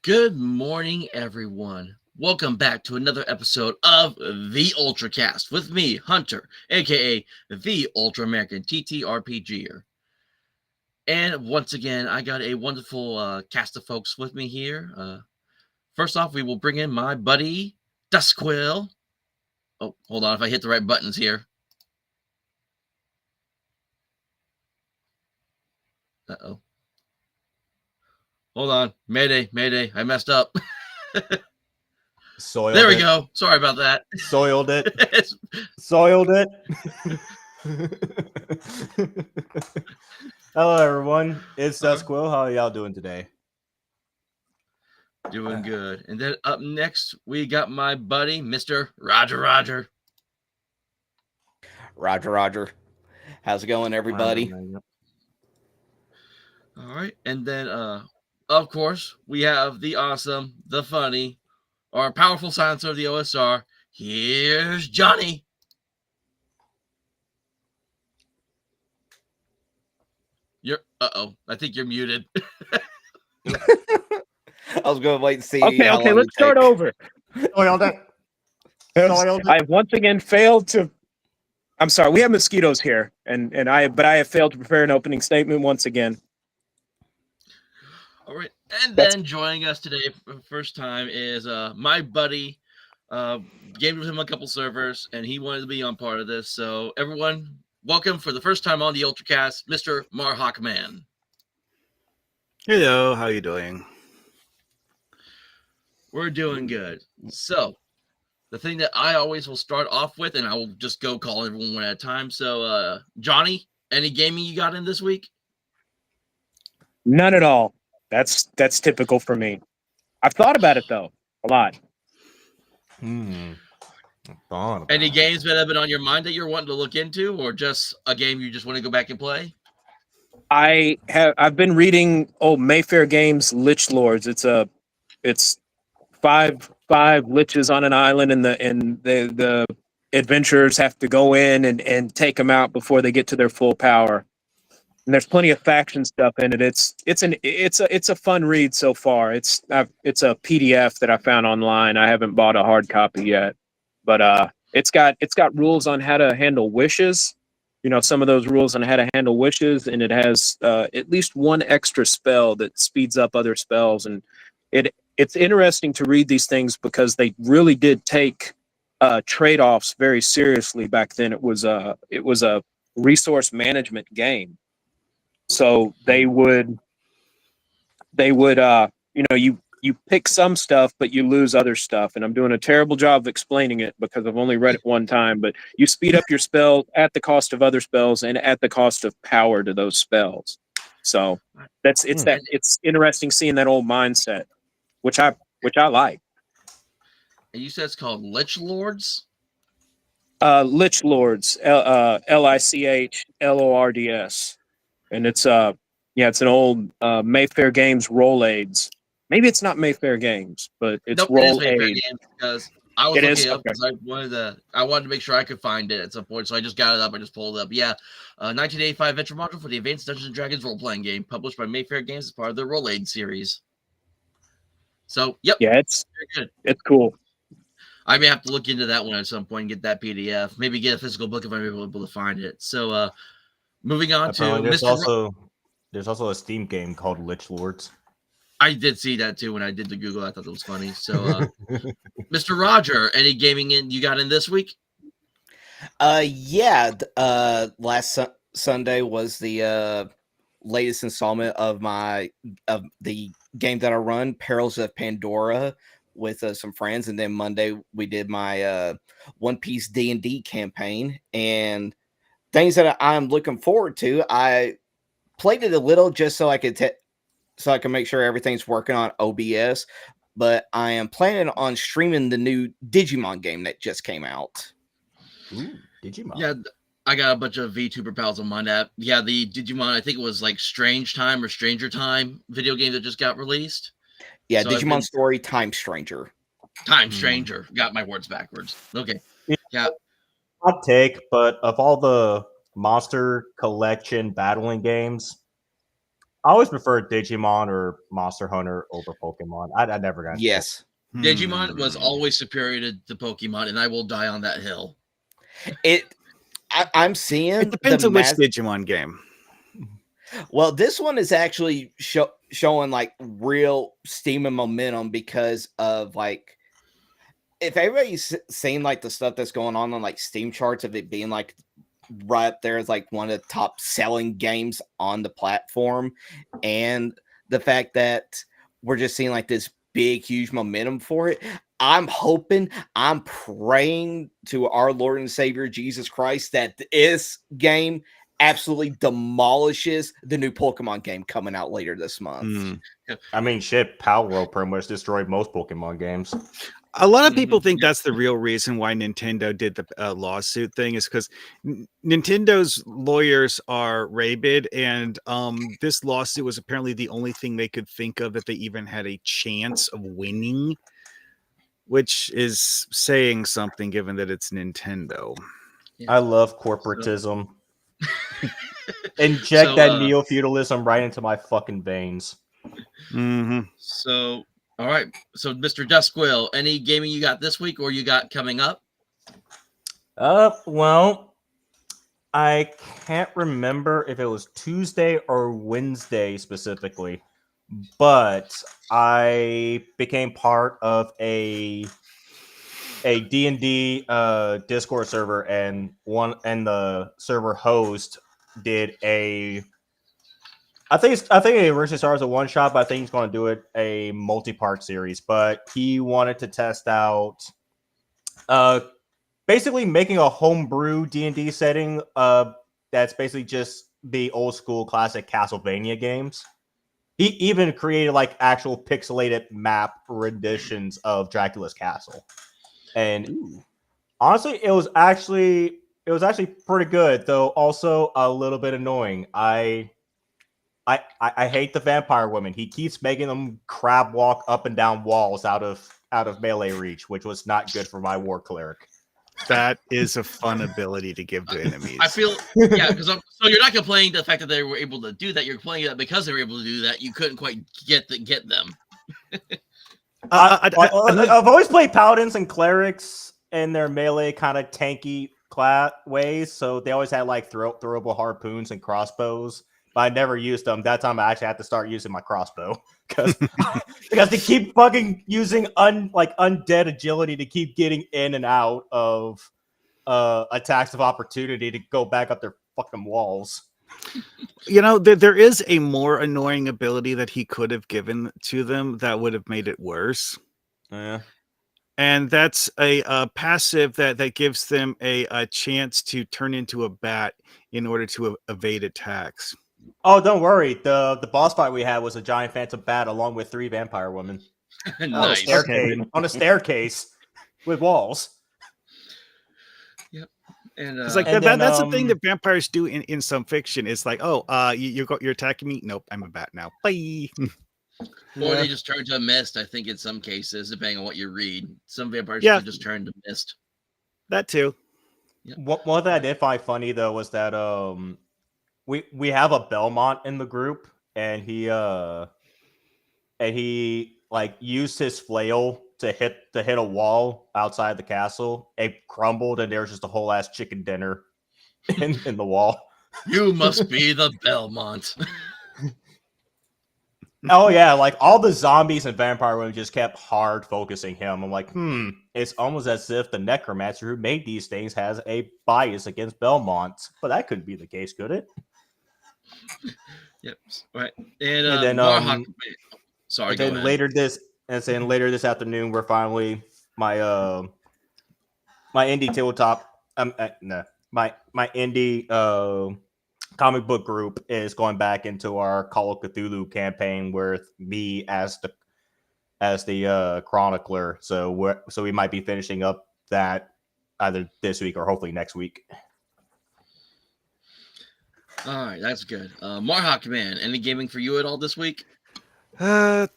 Good morning, everyone. Welcome back to another episode of the UltraCast with me, Hunter, aka the Ultra American TTRPGer. And once again, I got a wonderful cast of folks with me here. First off, we will bring in my buddy, Duskquill. Oh, hold on, if I hit the right buttons here. Uh-oh. Hold on. Mayday, mayday. I messed up. Soiled there we it. go. Sorry about that. Soiled it. Soiled it. Hello, everyone. It's Duskquill. How are y'all doing today? Doing good. And then up next, we got my buddy, Mr. Roger Roger. Roger. How's it going, everybody? All right. And then, of course, we have the awesome, the funny, our powerful silencer of the OSR. Here's Johnny. I think you're muted. I was going to wait and see. Okay, let's start over. Soiled it. I once again failed to. I'm sorry, we have mosquitoes here, but I have failed to prepare an opening statement once again. All right. And then joining us today for the first time is my buddy. Gamed with him a couple servers, and he wanted to be on part of this. So everyone, welcome for the first time on the UltraCast, Mr. Marhawkman. Hello, how you doing? We're doing good. So the thing that I always will start off with, and I will just go call everyone one at a time. So Johnny, any gaming you got in this week? None at all. That's typical for me. I've thought about it though, a lot. Any games that have been on your mind that you're wanting to look into, or just a game you just want to go back and play? I've been reading Mayfair Games Lich Lords. It's five liches on an island, and the adventurers have to go in and take them out before they get to their full power. And there's plenty of faction stuff in it. It's a fun read so far. It's a PDF that I found online. I haven't bought a hard copy yet, but it's got rules on how to handle wishes. You know, some of those rules on how to handle wishes, and it has at least one extra spell that speeds up other spells. And it's interesting to read these things because they really did take trade-offs very seriously back then. It was a resource management game. So they would you pick some stuff, but you lose other stuff. And I'm doing a terrible job of explaining it because I've only read it one time, but you speed up your spells at the cost of other spells and at the cost of power to those spells. So it's interesting seeing that old mindset, which I like. And you said it's called Lich Lords? Lich Lords, LICHLORDS. And it's an old Mayfair Games Roll Aids. Maybe it's not Mayfair Games, but it's Roll Aids. Because I was looking up because I wanted to make sure I could find it at some point, so I just got it up. I just pulled it up. Yeah, 1985 adventure module for the Advanced Dungeons and Dragons role-playing game, published by Mayfair Games as part of their Roll Aid series. So, yep. Yeah, it's very good. It's cool. I may have to look into that one at some point and get that PDF. Maybe get a physical book if I'm able to find it. So, moving on to there's also a Steam game called Lich Lords. I did see that too when I did the Google. I thought that was funny. So, Mr. Roger, any gaming you got in this week? Last Sunday was the latest installment of the game that I run, Perils of Pandora, with some friends, and then Monday we did my One Piece D&D campaign, and things that I'm looking forward to. I played it a little just so I could make sure everything's working on OBS, but I am planning on streaming the new Digimon game that just came out. Ooh, Digimon. Yeah, I got a bunch of VTuber pals on my app. Yeah, the Digimon, I think it was like Strange Time or Stranger Time video game that just got released. Yeah, so Digimon Story Time Stranger. Time Stranger. Got my words backwards. Okay. Yeah. Hot take, but of all the Monster Collection battling games, I always preferred Digimon or Monster Hunter over Pokemon. I never got into Yes. Digimon was Hmm. always superior to Pokemon, and I will die on that hill. I'm seeing It depends the on which mas- Digimon game. Well, this one is actually showing like real steam and momentum because of like if everybody's seen like the stuff that's going on like Steam charts of it being like right up there as like one of the top selling games on the platform, and the fact that we're just seeing like this big huge momentum for it. I'm hoping, I'm praying to our Lord and Savior Jesus Christ that this game absolutely demolishes the new Pokemon game coming out later this month. Hmm. I mean, shit, Palworld pretty much destroyed most Pokemon games. A lot of people Mhm. think that's the real reason why Nintendo did the lawsuit thing is because Nintendo's lawyers are rabid, and this lawsuit was apparently the only thing they could think of that they even had a chance of winning, which is saying something given that it's Nintendo. I love corporatism. Inject So, that neo-feudalism right into my fucking veins. Hmm. So, all right. So, Mr. Duskwill, any gaming you got this week or you got coming up? Well, I can't remember if it was Tuesday or Wednesday specifically, but I became part of a D&D Discord server, and the server host did a I think it originally started as a one shot, but I think he's going to do it a multi-part series. But he wanted to test out, basically making a homebrew D&D setting. That's basically just the old school classic Castlevania games. He even created like actual pixelated map renditions of Dracula's castle, and honestly, it was actually pretty good, though also a little bit annoying. I hate the vampire woman. He keeps making them crab walk up and down walls out of melee reach, which was not good for my war cleric. That is a fun ability to give to enemies. I feel, yeah, because so you're not complaining the fact that they were able to do that. You're complaining that because they were able to do that, you couldn't quite get them. I've always played paladins and clerics in their melee kind of tanky ways, so they always had like throwable harpoons and crossbows. But I never used them. That time I actually had to start using my crossbow because they keep fucking using undead agility to keep getting in and out of attacks of opportunity to go back up their fucking walls. You know, there is a more annoying ability that he could have given to them that would have made it worse. Yeah. And that's a passive that gives them a chance to turn into a bat in order to evade attacks. Oh, don't worry. The boss fight we had was a giant phantom bat along with 3 vampire women Nice. on a staircase with walls. Yep. And It's like And that's then, the thing that vampires do in some fiction. It's like, oh, you're attacking me. Nope, I'm a bat now. Bye. or they just turn to a mist. I think in some cases, depending on what you read, some vampires Yeah. could just turn to mist. That too. One thing I did find funny though was that we have a Belmont in the group, and he like used his flail to hit a wall outside the castle. It crumbled, and there was just a whole ass chicken dinner in the wall. You must be the Belmont. Oh yeah, like all the zombies and vampire women just kept hard focusing him. I'm like, it's almost as if the necromancer who made these things has a bias against Belmont. But that couldn't be the case, could it? Yep. Right. And then Warhawk. Sorry. and Go then ahead. later this afternoon, we're finally my indie tabletop my indie comic book group is going back into our Call of Cthulhu campaign with me as the chronicler. So we might be finishing up that either this week or hopefully next week. All right, that's good. Marhawk, man, any gaming for you at all this week? Well,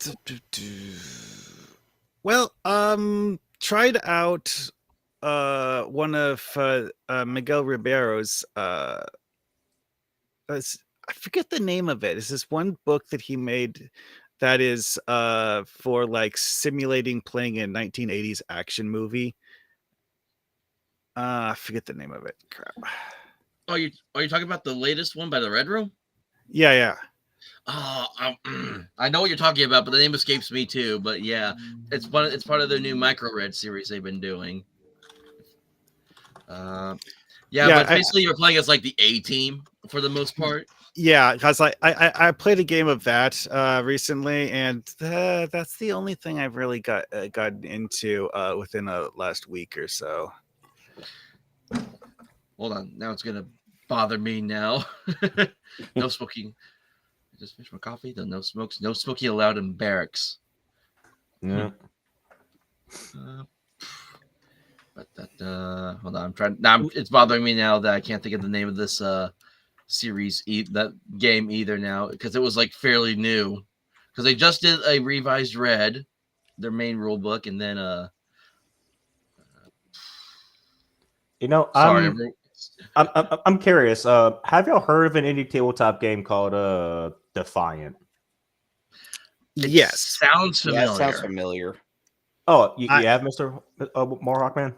tried out one of Miguel Ribeiro's I forget the name of it. It's this one book that he made that is for like simulating playing a 1980s action movie. I forget the name of it. Crap. Are you talking about the latest one by the Red Room? Yeah. I know what you're talking about, but the name escapes me too. But yeah, it's part of their new Micro Red series they've been doing. But basically you're playing as like the A team for the most part. Yeah, because I played a game of that recently, and that's the only thing I've really gotten into within the last week or so. Hold on, now it's gonna bother me now. No smoking. I just finished my coffee. No smoking allowed in barracks. Yeah. Hold on, I'm trying. Now it's bothering me now that I can't think of the name of this series, that game either now, because it was like fairly new. Because they just did a revised Red, their main rule book, and then sorry, I'm curious. Have y'all heard of an indie tabletop game called Defiant? Yes, sounds familiar. Yeah, it sounds familiar. Oh, you have, Mr. Mohawk Man?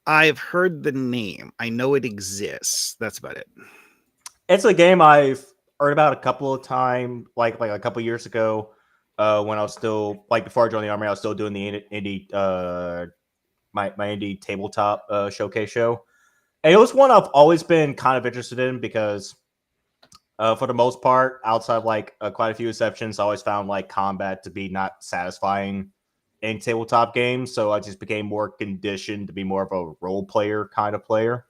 I've heard the name. I know it exists. That's about it. It's a game I've heard about a couple of times, like a couple years ago, when I was still before I joined the army. I was still doing the indie my indie tabletop showcase show, and it was one I've always been kind of interested in because, for the most part, outside of quite a few exceptions, I always found combat to be not satisfying in tabletop games. So I just became more conditioned to be more of a role player kind of player.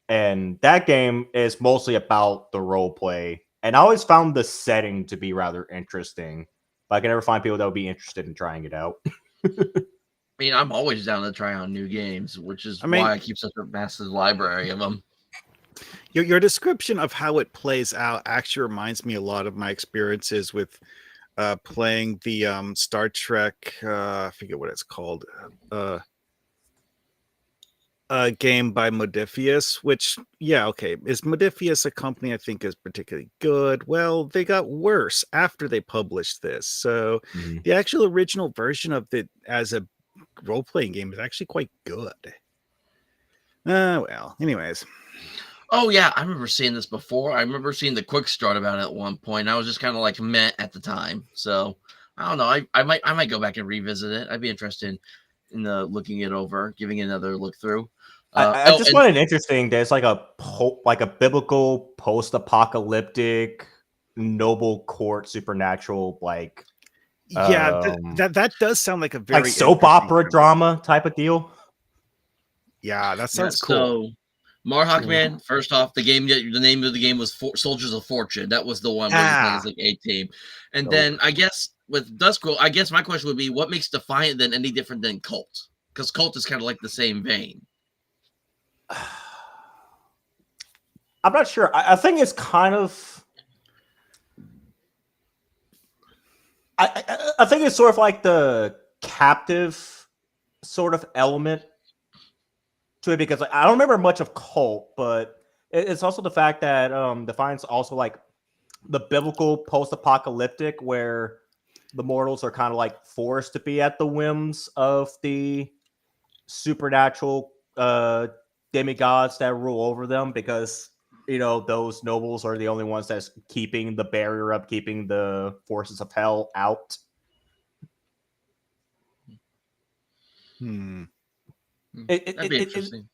And that game is mostly about the role play. And I always found the setting to be rather interesting. But I can never find people that would be interested in trying it out. I mean, I'm always down to try out new games, which is why I keep such a massive library of them. Your description of how it plays out actually reminds me a lot of my experiences with playing the Star Trek, I forget what it's called, game by Modifius, which, is Modifius a company I think is particularly good? Well, they got worse after they published this. So the actual original version of it as a role-playing game is actually quite good. Anyways. Oh yeah, I remember seeing this before. I remember seeing the quick start about it at one point. I was just kind of like meh at the time. So I don't know. I might go back and revisit it. I'd be interested in looking it over, giving it another look through. I just find it interesting. There's like a biblical post-apocalyptic noble court supernatural that does sound like a very soap opera drama type of deal. Yeah, that sounds cool. So Mohawk Man, first off, the name of the game was Soldiers of Fortune. That was the one where you play as a team. And then I guess with Duskwell, I guess my question would be, what makes Defiant then any different than Cult? Because Cult is kind of like the same vein. I'm not sure. I think it's kind of. I think it's sort of like the captive sort of element to it, because I don't remember much of Cult, but it's also the fact that Defiant's also like the biblical post-apocalyptic, where the mortals are kind of forced to be at the whims of the supernatural demigods that rule over them, because those nobles are the only ones that's keeping the barrier up, keeping the forces of hell out. That'd be interesting.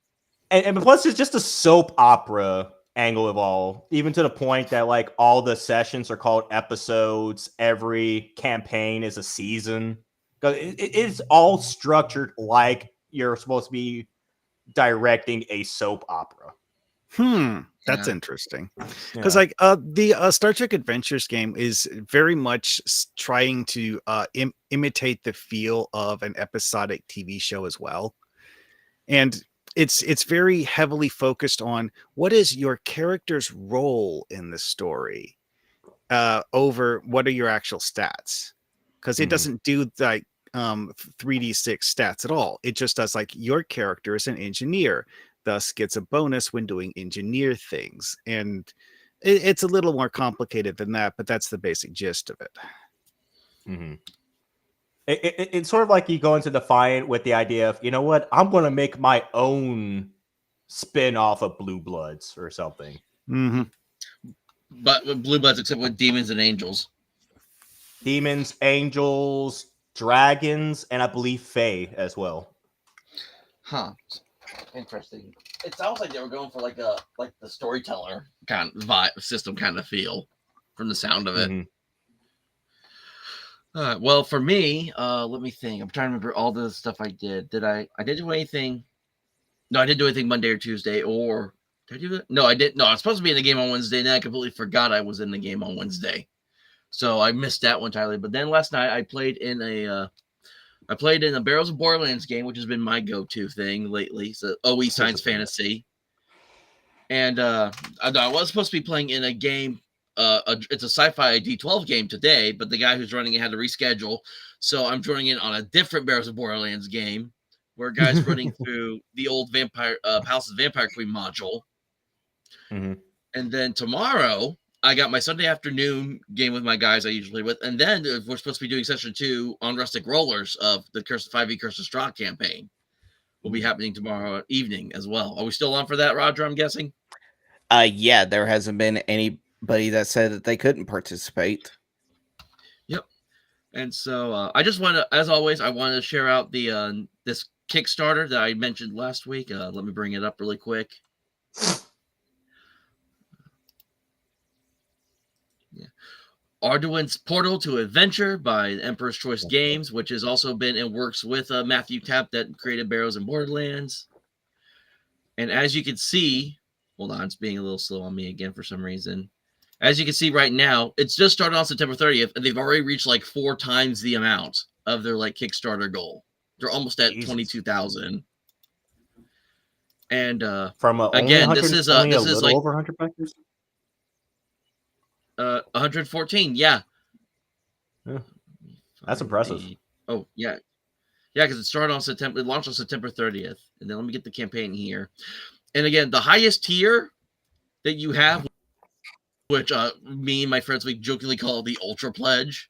And plus, it's just a soap opera angle of all, even to the point that all the sessions are called episodes. Every campaign is a season. Because it's all structured like you're supposed to be directing a soap opera. That's interesting. Because the Star Trek Adventures game is very much trying to imitate the feel of an episodic TV show as well. And it's very heavily focused on what is your character's role in the story over what are your actual stats. Because it doesn't do 3d6 stats at all. It just does your character is an engineer, thus gets a bonus when doing engineer things. And it's a little more complicated than that, but that's the basic gist of it. Mm-hmm. It's sort of like you go into Defiant with the idea of, you know what, I'm going to make my own spin off of Blue Bloods or something. Mm-hmm. But with Blue Bloods, except with demons and angels. Demons, angels, dragons, and I believe Fae as well. Huh. Interesting. It sounds like they were going for like the storyteller kind of vibe system kind of feel from the sound of it. Mm-hmm. Well, for me, let me think. I'm trying to remember all the stuff I did. I didn't do anything? No, I didn't do anything Monday or Tuesday. Or did I do that? No, I didn't. No, I was supposed to be in the game on Wednesday, and then I completely forgot I was in the game on Wednesday. So I missed that one entirely. But then last night I played in a Barrels of Borderlands game, which has been my go-to thing lately. So OE Science Fantasy. And I was supposed to be playing in a game. It's a sci-fi D12 game today, but the guy who's running it had to reschedule. So I'm joining in on a different Barrels of Borderlands game where a guy's running through the old House of the Vampire Queen module. Mm-hmm. And then tomorrow, I got my Sunday afternoon game with my guys I usually with. And then we're supposed to be doing session 2 on Rustic Rollers of the 5e Curse of Strahd campaign. Will be happening tomorrow evening as well. Are we still on for that, Roger, I'm guessing? Yeah, there hasn't been anybody that said that they couldn't participate. Yep. And so I just want to, as always, I want to share out the this Kickstarter that I mentioned last week. Let me bring it up really quick. Yeah. Arduin's Portal to Adventure by Emperor's Choice Games, which has also been in works with Matthew Tapp that created Barrows and Borderlands. And as you can see, hold on, it's being a little slow on me again for some reason. As you can see right now, it's just started on September 30th, and they've already reached like 4 times the amount of their like Kickstarter goal. They're almost at 22,000. And from again, this is like over 100 backers. 114, yeah. That's impressive. Oh yeah, because it started on September. It launched on September 30th, and then let me get the campaign here. And again, the highest tier that you have, which me and my friends, we jokingly call it the Ultra Pledge,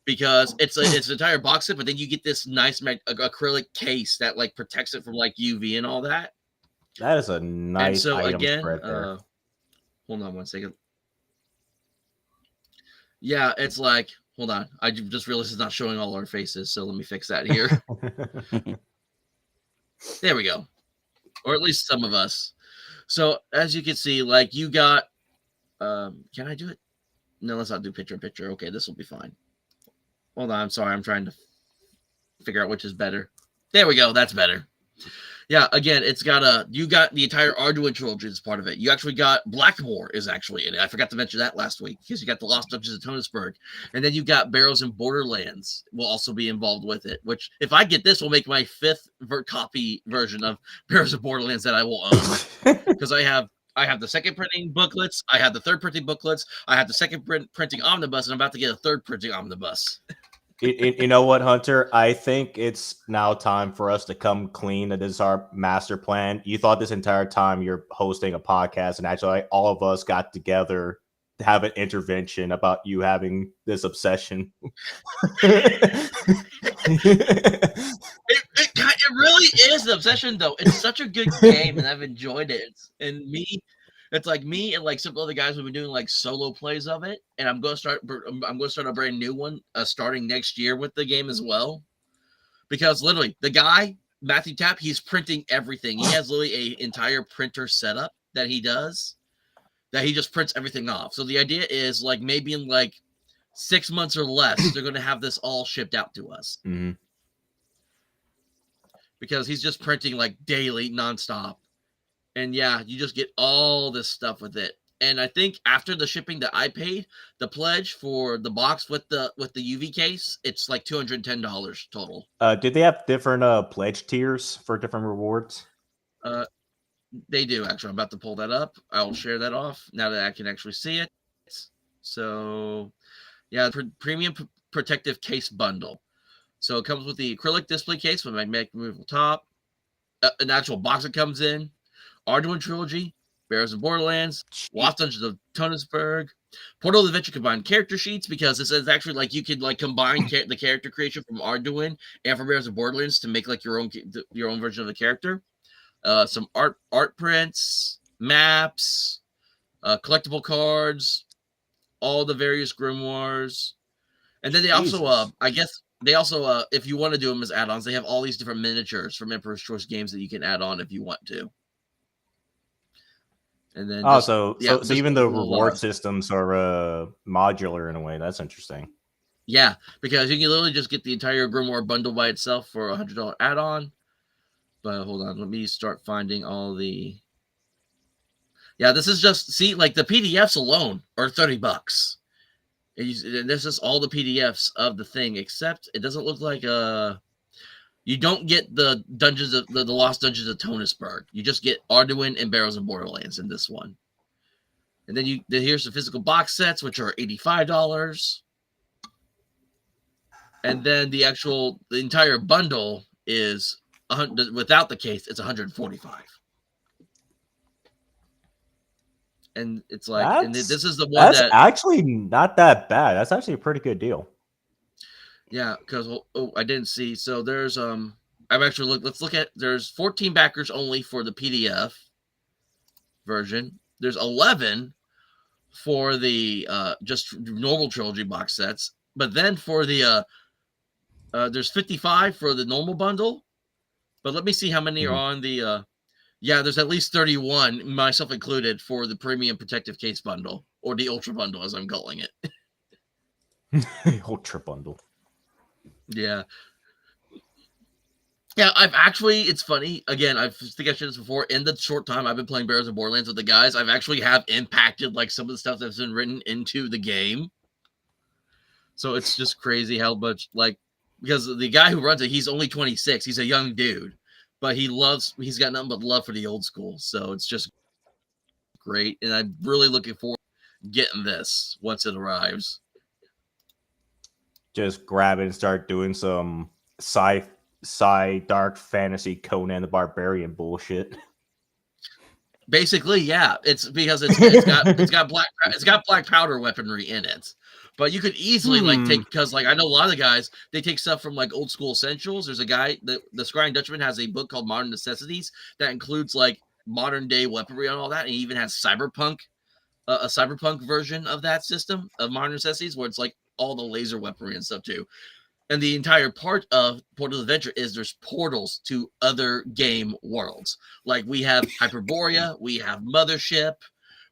because it's an entire box set, but then you get this nice acrylic case that like protects it from like UV and all that. That is a nice and so item again, spread there. Hold on one second. Yeah, it's like, hold on. I just realized it's not showing all our faces, so let me fix that here. There we go. Or at least some of us. So as you can see, like you got, can I do it? No, let's not do picture-in-picture. Okay, this will be fine. Hold on, I'm sorry. I'm trying to figure out which is better. There we go. That's better. Yeah, again, it's got you got the entire Arduin trilogy as part of it. You actually got Blackmore is actually in it. I forgot to mention that last week because you got the Lost Dungeons of Tonesburg. And then you got Barrows and Borderlands will also be involved with it, which if I get this will make my 5th copy version of Barrows and Borderlands that I will own. Because I have the second printing booklets, I have the third printing booklets, I have the second printing omnibus, and I'm about to get a third printing omnibus. You know what, Hunter? I think it's now time for us to come clean. That is our master plan. You thought this entire time you're hosting a podcast, and actually all of us got together to have an intervention about you having this obsession. It really is an obsession, though. It's such a good game, and I've enjoyed it. It's like me and like some other guys have been doing like solo plays of it, and I'm going to start a brand new one starting next year with the game as well, because literally the guy Matthew Tapp, he's printing everything. He has literally an entire printer setup that he does, that he just prints everything off. So the idea is like maybe in like 6 months or less, they're going to have this all shipped out to us. Mm-hmm. Because he's just printing like daily, nonstop. And yeah, you just get all this stuff with it. And I think after the shipping that I paid, the pledge for the box with the UV case, it's like $210 total. Did they have different pledge tiers for different rewards? They do, actually. I'm about to pull that up. I'll share that off now that I can actually see it. So yeah, premium protective case bundle. So it comes with the acrylic display case with magnetic removable top, an actual box that comes in, Arduin Trilogy, Barrows and Borderlands, Lost Dungeons of Tonesburg, Portal Adventure combined character sheets, because this is actually like you could like combine the character creation from Arduin and from Barrows and Borderlands to make like your own version of the character. Some art prints, maps, collectible cards, all the various grimoires, and then they also, I guess they also, if you want to do them as add-ons, they have all these different miniatures from Emperor's Choice Games that you can add on if you want to. And then so even the reward systems are modular in a way. That's interesting. Yeah, because you can literally just get the entire grimoire bundle by itself for $100 add-on. But hold on, let me start finding all the. Yeah, this is just like the PDFs alone are $30. And this is all the PDFs of the thing, except it doesn't look like you don't get the dungeons of the Lost Dungeons of Tonesburg. You just get Arduin and Barrows and Borderlands in this one. And then here's the physical box sets, which are $85. And then the entire bundle is without the case, it's $145. And it's like, this is the one that's actually not that bad. That's actually a pretty good deal. Yeah, because I didn't see. So there's I've actually looked. Let's look at. There's 14 backers only for the PDF version. There's 11 for the just normal trilogy box sets. But then for the there's 55 for the normal bundle. But let me see how many are on the. Yeah, there's at least 31, myself included, for the premium protective case bundle, or the ultra bundle, as I'm calling it. Ultra bundle. Yeah. Yeah, it's funny. Again, I think I shared this before. In the short time I've been playing Barrows and Borderlands with the guys, I've actually have impacted like some of the stuff that's been written into the game. So it's just crazy how much, like, because the guy who runs it, he's only 26. He's a young dude, but he's got nothing but love for the old school. So it's just great. And I'm really looking forward to getting this once it arrives. Just grab it and start doing some sci dark fantasy Conan the Barbarian bullshit. Basically, yeah. It's because it's got black powder weaponry in it. But you could easily because I know a lot of the guys, they take stuff from like old school essentials. There's a guy, the Scrying Dutchman has a book called Modern Necessities that includes like modern day weaponry and all that, and he even has cyberpunk, a cyberpunk version of that system of Modern Necessities where it's like all the laser weaponry and stuff too. And the entire part of Portal Adventure is there's portals to other game worlds. Like we have Hyperborea, we have Mothership,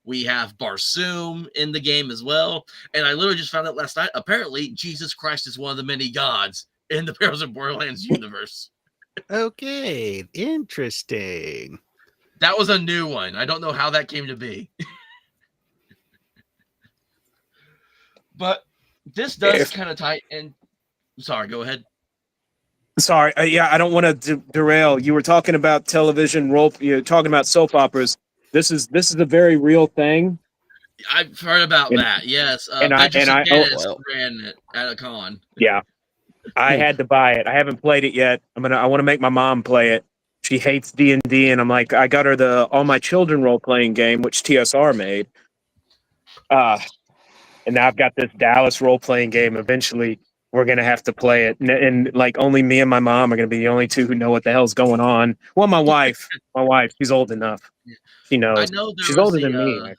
we have Barsoom in the game as well. And I literally just found out last night, apparently Jesus Christ is one of the many gods in the Barrows and Borderlands universe. Okay, interesting. That was a new one. I don't know how that came to be. But this does kind of tie in. Sorry, go ahead. Sorry, I don't want to derail. You were talking about television role. You're talking about soap operas. This is a very real thing. I've heard about that. Yes, I ran it at a con. Yeah, I had to buy it. I haven't played it yet. I want to make my mom play it. She hates D&D, and I'm like, I got her the All My Children role playing game, which TSR made. And now I've got this Dallas role playing game. Eventually, we're gonna have to play it, and like only me and my mom are gonna be the only two who know what the hell's going on. Well, my wife, she's old enough. She knows. I know she's older than me.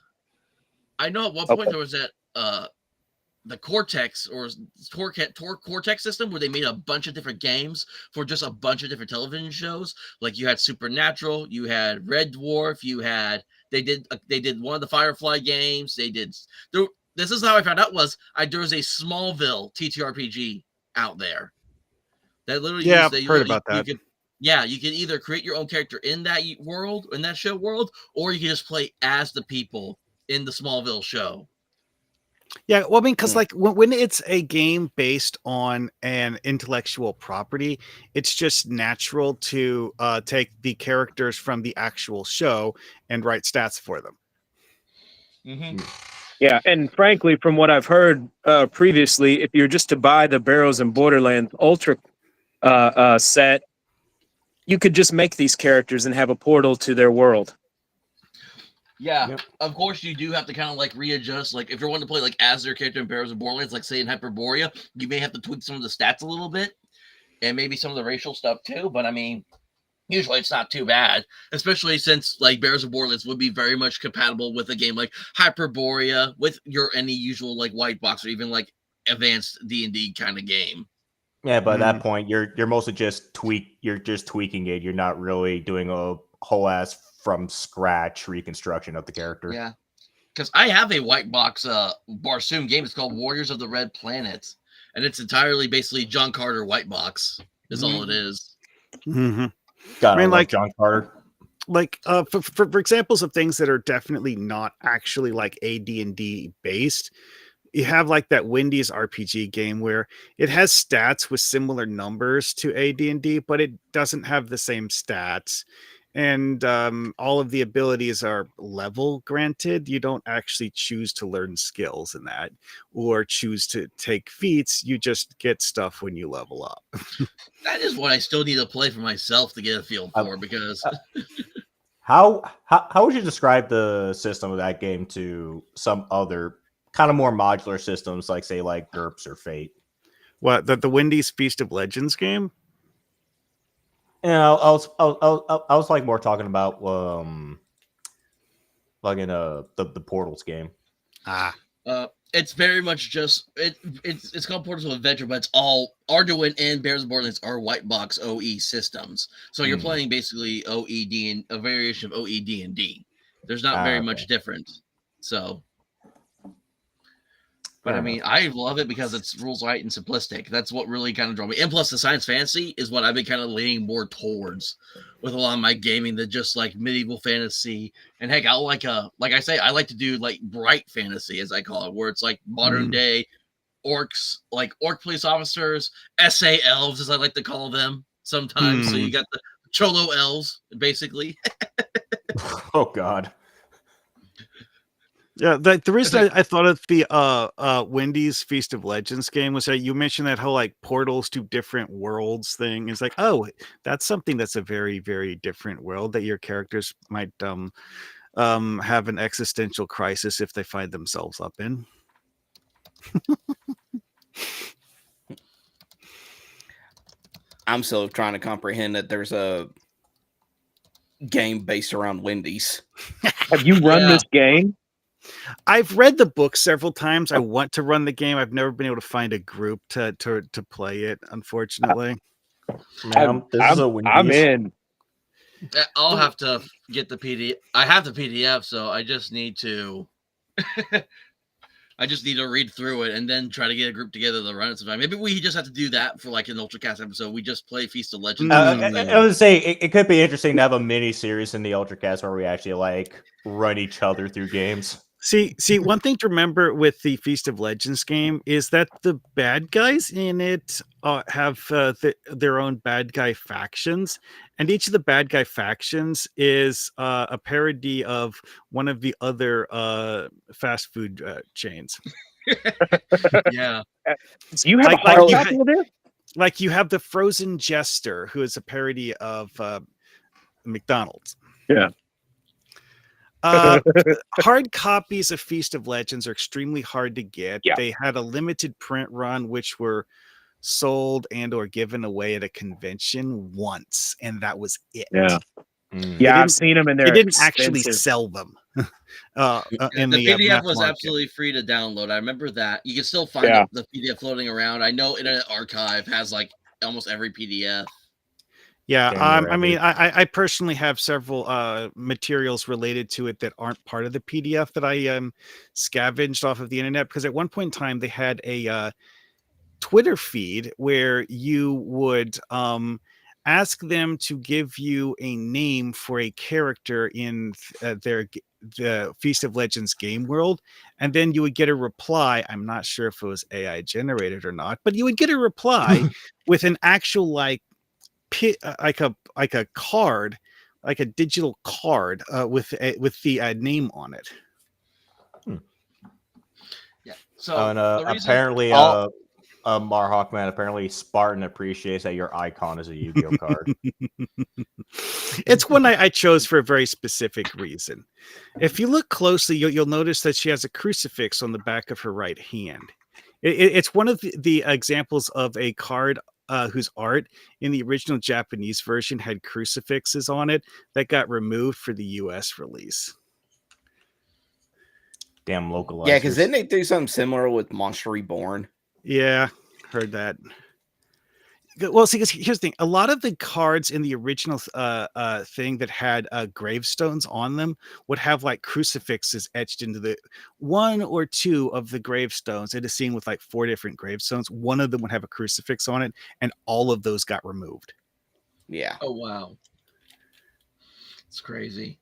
I know at one point there was that the Cortex or Cortex system where they made a bunch of different games for just a bunch of different television shows. Like you had Supernatural, you had Red Dwarf, they did one of the Firefly games. This is how I found out there was a Smallville TTRPG out there that literally heard about that. You could either create your own character in that world, in that show world, or you can just play as the people in the Smallville show. Yeah, well, I mean, because like when it's a game based on an intellectual property, it's just natural to take the characters from the actual show and write stats for them. Mm-hmm. Yeah, and frankly, from what I've heard previously, if you're just to buy the Barrows and Borderlands Ultra set, you could just make these characters and have a portal to their world. Yeah, Yep. of course you do have to kind of like readjust. Like if you're wanting to play like as your character in Barrows of Borderlands, like say in Hyperborea, you may have to tweak some of the stats a little bit, and maybe some of the racial stuff too. But I mean, usually it's not too bad, especially since like Barrows of Borderlands would be very much compatible with a game like Hyperborea, with your any usual like white box or even like advanced D&D kind of game. Yeah, but at that point, you're mostly just tweaking it. You're not really doing a whole ass from scratch reconstruction of the character. Yeah, because I have a white box Barsoom game. It's called Warriors of the Red Planet, and it's entirely basically John Carter white box is all it is. Mm-hmm. God, I mean, love like John Carter. Like for examples of things that are definitely not actually like AD&D based, you have like that Wendy's RPG game where it has stats with similar numbers to AD&D, but it doesn't have the same stats. And all of the abilities are level granted. You don't actually choose to learn skills in that or choose to take feats. You just get stuff when you level up. That is what I still need to play for myself to get a feel for, because How would you describe the system of that game to some other kind of more modular systems, like say like GURPS or Fate? What, the Wendy's Feast of Legends game? You know, I was like more talking about like in the Portals game. it's very much just it's called Portals of Adventure, but it's all Arduin and Bears of Borderlands are white box OE systems. So you're playing basically OED and a variation of OED and D. There's not very much different. So, but I mean, I love it because it's rules light and simplistic. That's what really kind of drew me. And plus, the science fantasy is what I've been kind of leaning more towards with a lot of my gaming than just like medieval fantasy. And heck, I like I say, I like to do like bright fantasy, as I call it, where it's like modern day orcs, like orc police officers, SA elves, as I like to call them sometimes. So you got the Cholo elves, basically. Oh God. Yeah, the reason I thought of the Wendy's Feast of Legends game was that you mentioned that whole like portals to different worlds thing. It's like, oh, that's something that's a very, very different world that your characters might have an existential crisis if they find themselves up in. I'm still trying to comprehend that there's a game based around Wendy's. Have you run this game? I've read the book several times. I want to run the game. I've never been able to find a group to play it, unfortunately. Man, I'm in. I'll have to get the PDF. I have the PDF, so I just need to read through it and then try to get a group together to run it sometime. Maybe we just have to do that for like an UltraCast episode. We just play Feast of Legends. I would say it could be interesting to have a mini series in the UltraCast where we actually like run each other through games. See, one thing to remember with the Feast of Legends game is that the bad guys in it have their own bad guy factions, and each of the bad guy factions is a parody of one of the other fast food chains. Yeah. Do you have a hard copy of this? Like you have the Frozen Jester, who is a parody of McDonald's. Yeah. Hard copies of Feast of Legends are extremely hard to get. Yeah. They had a limited print run, which were sold and or given away at a convention once, and that was it. Yeah, yeah, I've seen them, and they didn't actually sell them. The PDF was absolutely free to download. I remember that. You can still find the PDF floating around. I know Internet Archive has like almost every PDF. Yeah, I mean, I personally have several materials related to it that aren't part of the PDF that I scavenged off of the internet, because at one point in time they had a Twitter feed where you would ask them to give you a name for a character in the Feast of Legends game world, and then you would get a reply. I'm not sure if it was AI generated or not, but you would get a reply with an actual like a card, like a digital card with the name on it. Yeah. So apparently, Marhawk man, apparently Spartan appreciates that your icon is a Yu-Gi-Oh card. It's one I chose for a very specific reason. If you look closely, you'll notice that she has a crucifix on the back of her right hand. It's one of the examples of a card whose art in the original Japanese version had crucifixes on it that got removed for the US release. Damn localizers. Yeah, because didn't they do something similar with Monster Reborn? Yeah, heard that. Well, see, 'cause here's the thing. A lot of the cards in the original thing that had gravestones on them would have like crucifixes etched into the one or two of the gravestones. It is seen with like 4 different gravestones. One of them would have a crucifix on it, and all of those got removed. Yeah. Oh, wow. It's crazy.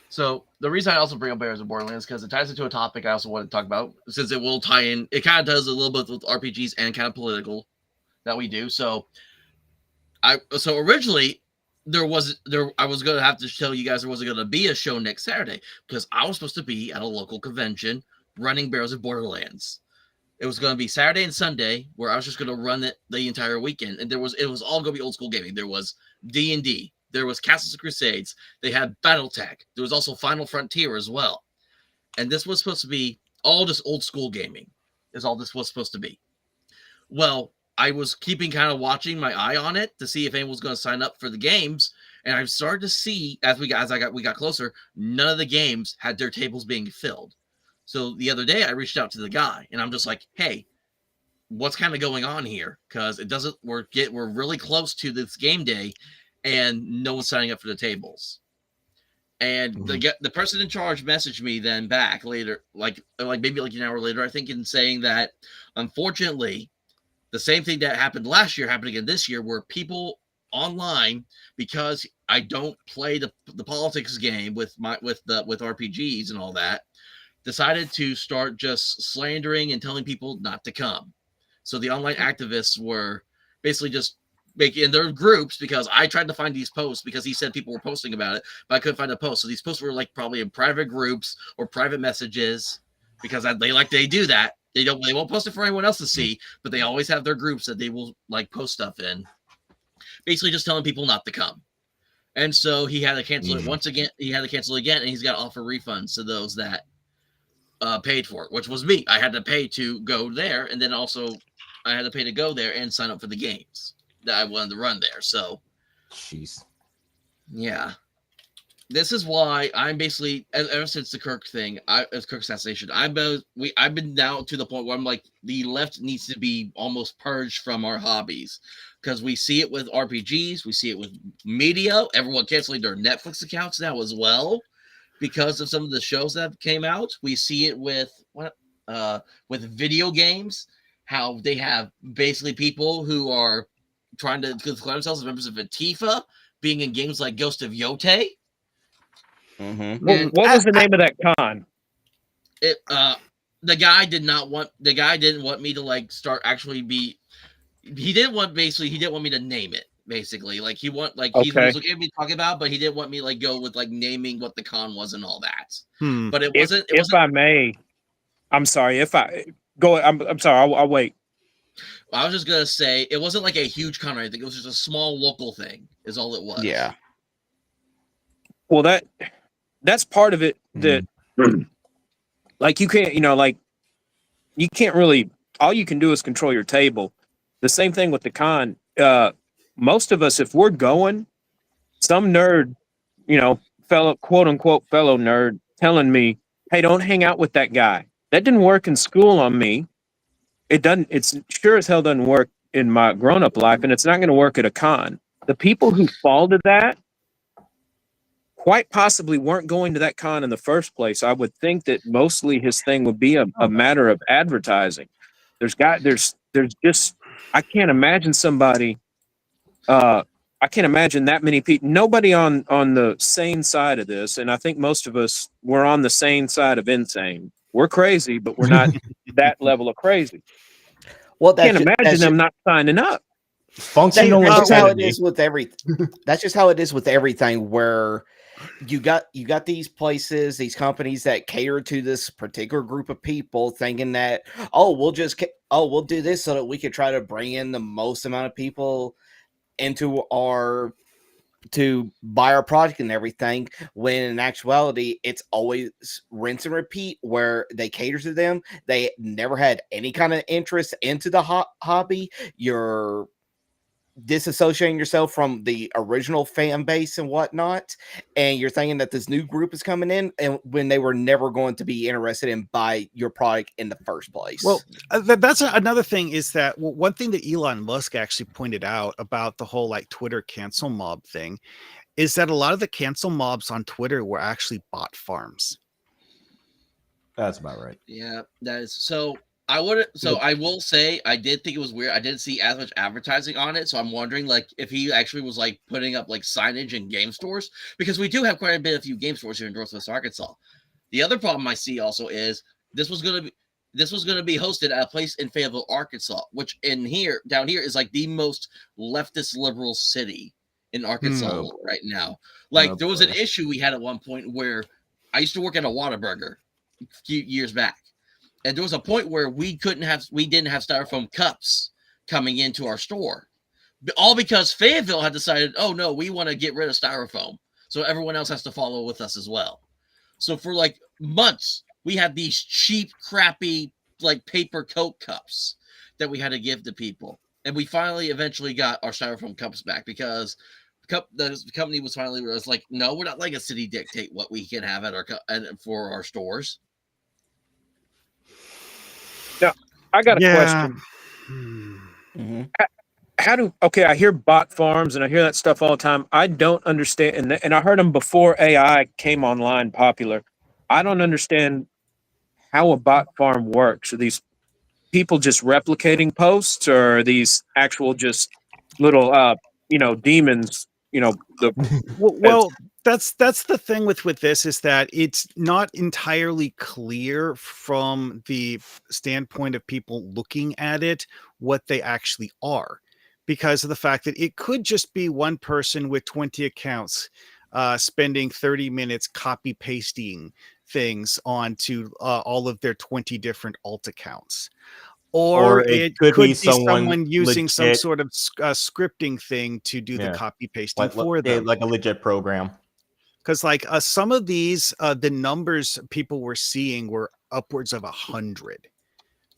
So the reason I also bring up Bears of Borderlands is because it ties into a topic I also want to talk about, since it will tie in. It kind of does a little bit with RPGs and kind of political that we do. So originally I was going to have to tell you guys there wasn't going to be a show next Saturday because I was supposed to be at a local convention running Bears of Borderlands. It was going to be Saturday and Sunday where I was just going to run it the entire weekend, and it was all going to be old school gaming. There was D&D. There was Castles of Crusades. They had BattleTech. There was also Final Frontier as well. And this was supposed to be all just old school gaming is all this was supposed to be. Well, I was keeping kind of watching my eye on it to see if anyone was going to sign up for the games. And I started to see as we got closer, none of the games had their tables being filled. So the other day I reached out to the guy and I'm just like, hey, what's kind of going on here? Because we're really close to this game day and no one's signing up for the tables. And the person in charge messaged me then back later, like maybe like an hour later, I think, in saying that unfortunately the same thing that happened last year happened again this year, where people online, because I don't play the politics game with RPGs and all that, decided to start just slandering and telling people not to come. So the online activists were basically just making their groups, because I tried to find these posts because he said people were posting about it, but I couldn't find a post. So these posts were like probably in private groups or private messages, because they do that. They won't post it for anyone else to see, but they always have their groups that they will like post stuff in, basically just telling people not to come. And so he had to cancel it once again. He had to cancel it again, and he's got to offer refunds to those that paid for it, which was me. I had to pay to go there, and then also I had to pay to go there and sign up for the games that I wanted to run there. So, jeez, yeah, this is why I'm basically ever since the Kirk thing, Kirk assassination, I've been now to the point where I'm like, the left needs to be almost purged from our hobbies, because we see it with RPGs, we see it with media, everyone canceling their Netflix accounts now as well because of some of the shows that came out. We see it with video games, how they have basically people who are trying to declare themselves as members of Antifa being in games like Ghost of Yote. Mm-hmm. What was the name of that con? The guy didn't want me to like start actually be. He didn't want me to name it. Basically, like he was looking at me talking about, but he didn't want me like go with like naming what the con was and all that. But it wasn't. If I may, I'm sorry. If I go, I'm sorry. I'll wait. I was just gonna say it wasn't like a huge con or anything. It was just a small local thing. Is all it was. Yeah. Well, that's part of it. That like you can't, like you can't really. All you can do is control your table. The same thing with the con. Most of us, if we're going, some nerd, fellow quote unquote fellow nerd, telling me, "Hey, don't hang out with that guy." That didn't work in school on me. It's sure as hell doesn't work in my grown-up life, and it's not going to work at a con. The people who fall to that quite possibly weren't going to that con in the first place. I would think that mostly his thing would be a matter of advertising. There's just, I can't imagine somebody, I can't imagine that many people, nobody on the sane side of this. And I think most of us were on the sane side of insane. We're crazy, but we're not that level of crazy. Well, I can't imagine them not signing up. Functional. That's just how it is with everything. That's just how it is with everything. Where you got these places, these companies that cater to this particular group of people, thinking that we'll do this so that we could try to bring in the most amount of people into to buy our product and everything, when in actuality it's always rinse and repeat, where they cater to them. They never had any kind of interest into the hobby. You're disassociating yourself from the original fan base and whatnot, and you're thinking that this new group is coming in, and when they were never going to be interested in buy your product in the first place. Well, that's another thing, is that one thing that Elon Musk actually pointed out about the whole like Twitter cancel mob thing is that a lot of the cancel mobs on Twitter were actually bot farms. That's about right. Yeah, that is so. I will say I did think it was weird. I didn't see as much advertising on it, so I'm wondering like if he actually was like putting up like signage in game stores, because we do have quite a few game stores here in Northwest Arkansas. The other problem I see also is this was gonna be hosted at a place in Fayetteville, Arkansas, which down here is like the most leftist liberal city in Arkansas right now. Like there was an issue we had at one point where I used to work at a Whataburger a few years back. And there was a point where we didn't have styrofoam cups coming into our store, all because Fayetteville had decided, oh no, we want to get rid of styrofoam, so everyone else has to follow with us as well. So for like months, we had these cheap, crappy like paper Coke cups that we had to give to people, and we finally eventually got our styrofoam cups back because the company was like, no, we're not letting a city dictate what we can have at for our stores. Now, I got a question. I hear bot farms and I hear that stuff all the time. I don't understand, and I heard them before AI came online popular. I don't understand how a bot farm works. Are these people just replicating posts, or are these actual just little demons? Well, that's the thing with this, is that it's not entirely clear from the standpoint of people looking at it what they actually are, because of the fact that it could just be one person with 20 accounts spending 30 minutes copy pasting things onto all of their 20 different alt accounts. Or it could be someone using some sort of scripting thing to do the copy pasting for them. Like a legit program. Because like some of these, the numbers people were seeing were upwards of 100.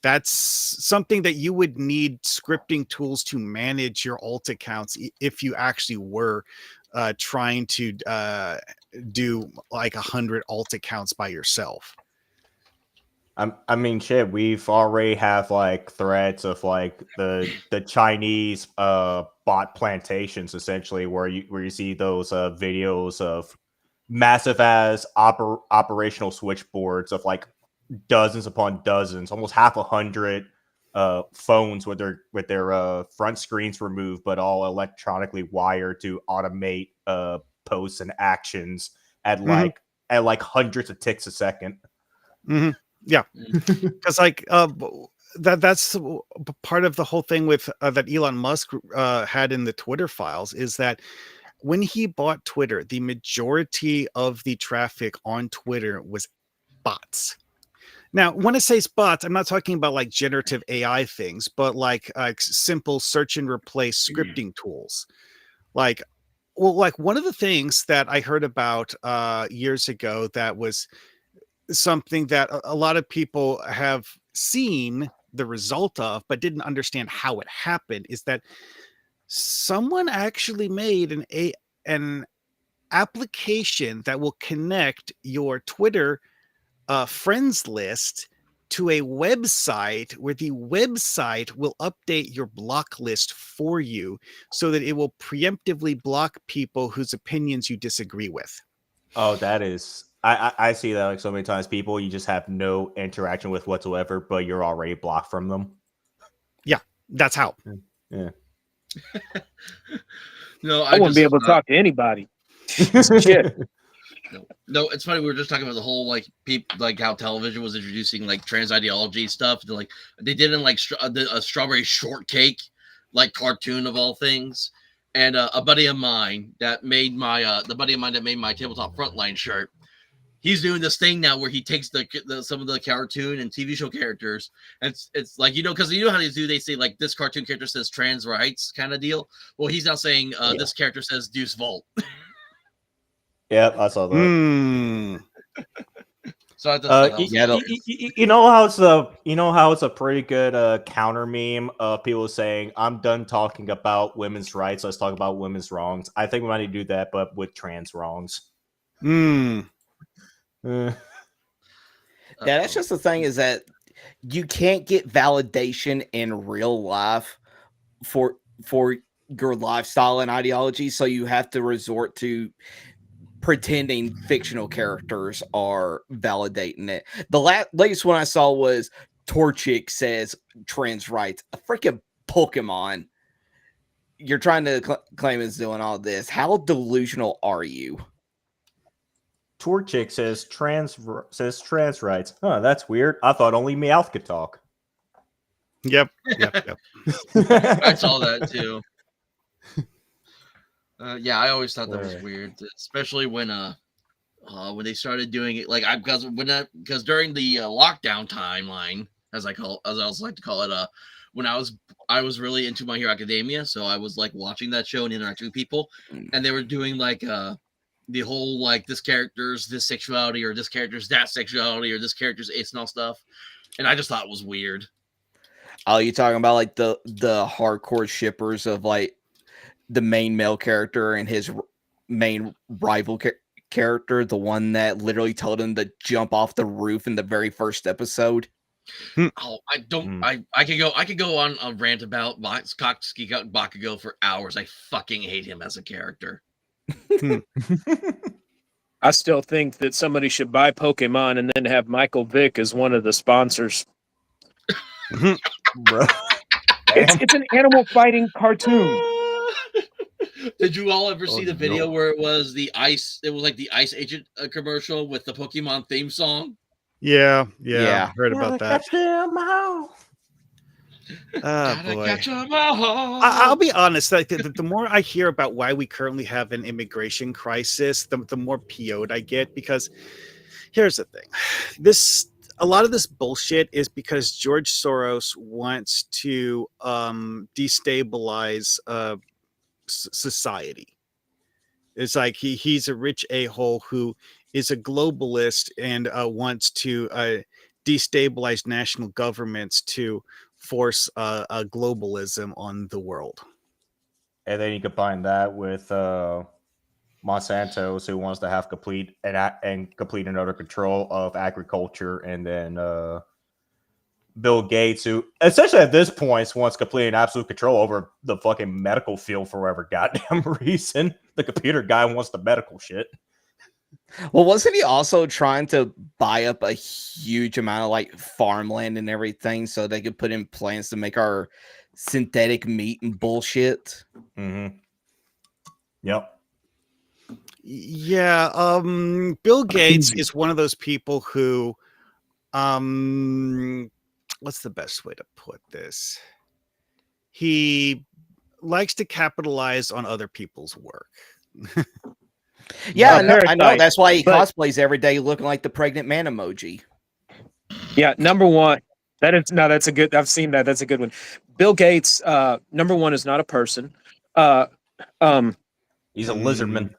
That's something that you would need scripting tools to manage your alt accounts if you actually were trying to do like 100 alt accounts by yourself. I mean, shit, we've already have like threads of like the Chinese bot plantations, essentially, where you see those videos of massive as operational switchboards of like dozens upon dozens, almost 100 phones with their front screens removed, but all electronically wired to automate posts and actions at like hundreds of ticks a second. Mm-hmm. Yeah, because like that's part of the whole thing with that Elon Musk had in the Twitter files, is that when he bought Twitter, the majority of the traffic on Twitter was bots. Now, when I say bots, I'm not talking about like generative AI things, but like simple search and replace scripting tools. Like one of the things that I heard about years ago that was something that a lot of people have seen the result of, but didn't understand how it happened, is that someone actually made an application that will connect your Twitter friends list to a website, where the website will update your block list for you so that it will preemptively block people whose opinions you disagree with. Oh, that is... I see that like so many times. People you just have no interaction with whatsoever, but you're already blocked from them. Yeah, that's how. Yeah. No, I wouldn't be able to talk to anybody. Shit. No, it's funny. We were just talking about the whole like how television was introducing like trans ideology stuff. Like they did in like a strawberry shortcake like cartoon of all things, and a buddy of mine that made my tabletop frontline shirt. He's doing this thing now where he takes some of the cartoon and TV show characters, and it's like, because you know how they say like this cartoon character says trans rights kind of deal. Well, he's now saying this character says Deuce Volt. Yep, I saw that. So I thought you know how it's a pretty good counter meme of people saying, "I'm done talking about women's rights. Let's talk about women's wrongs." I think we might need to do that, but with trans wrongs. That's just the thing, is that you can't get validation in real life for your lifestyle and ideology, so you have to resort to pretending fictional characters are validating it. The latest one I saw was Torchic says trans rights. A freaking Pokemon. You're trying to claim it's doing all this. How delusional are you? Torchic says trans rights. Huh, that's weird. I thought only Meowth could talk. Yep. I saw that too. Yeah, I always thought that was weird, especially when they started doing it. Like because during the lockdown timeline, as I also like to call it, when I was really into My Hero Academia, so I was like watching that show and interacting with people, and they were doing like the whole like this character's this sexuality, or this character's that sexuality, or this character's it's and all stuff, and I just thought it was weird. Oh, you talking about like the hardcore shippers of like the main male character and his main rival character, the one that literally told him to jump off the roof in the very first episode? Oh, I don't. I could go on a rant about Katsuki Bakugo for hours. I fucking hate him as a character. I still think that somebody should buy Pokemon and then have Michael Vick as one of the sponsors. Bro. It's an animal fighting cartoon. Did you all ever see the video where it was like the Ice Agent commercial with the Pokemon theme song? Yeah. Heard about that. Catch them all. Boy. Catch 'em all. I'll be honest. Like the more I hear about why we currently have an immigration crisis, the more PO'd I get. Because here's the thing: a lot of this bullshit is because George Soros wants to destabilize society. It's like he's a rich a-hole who is a globalist and wants to destabilize national governments to force a globalism on the world. And then you combine that with Monsanto's, who wants to have complete and utter control of agriculture, and then Bill Gates, who essentially at this point wants complete and absolute control over the fucking medical field for whatever goddamn reason. The computer guy wants the medical shit. Well, wasn't he also trying to buy up a huge amount of like farmland and everything so they could put in plans to make our synthetic meat and bullshit? Mm-hmm. Yep. Yeah. Bill Gates is one of those people who, what's the best way to put this? He likes to capitalize on other people's work. Yeah, I know. That's why he cosplays every day looking like the pregnant man emoji. Yeah, number one. That's a good. I've seen that. That's a good one. Bill Gates, number one, is not a person. He's a lizardman.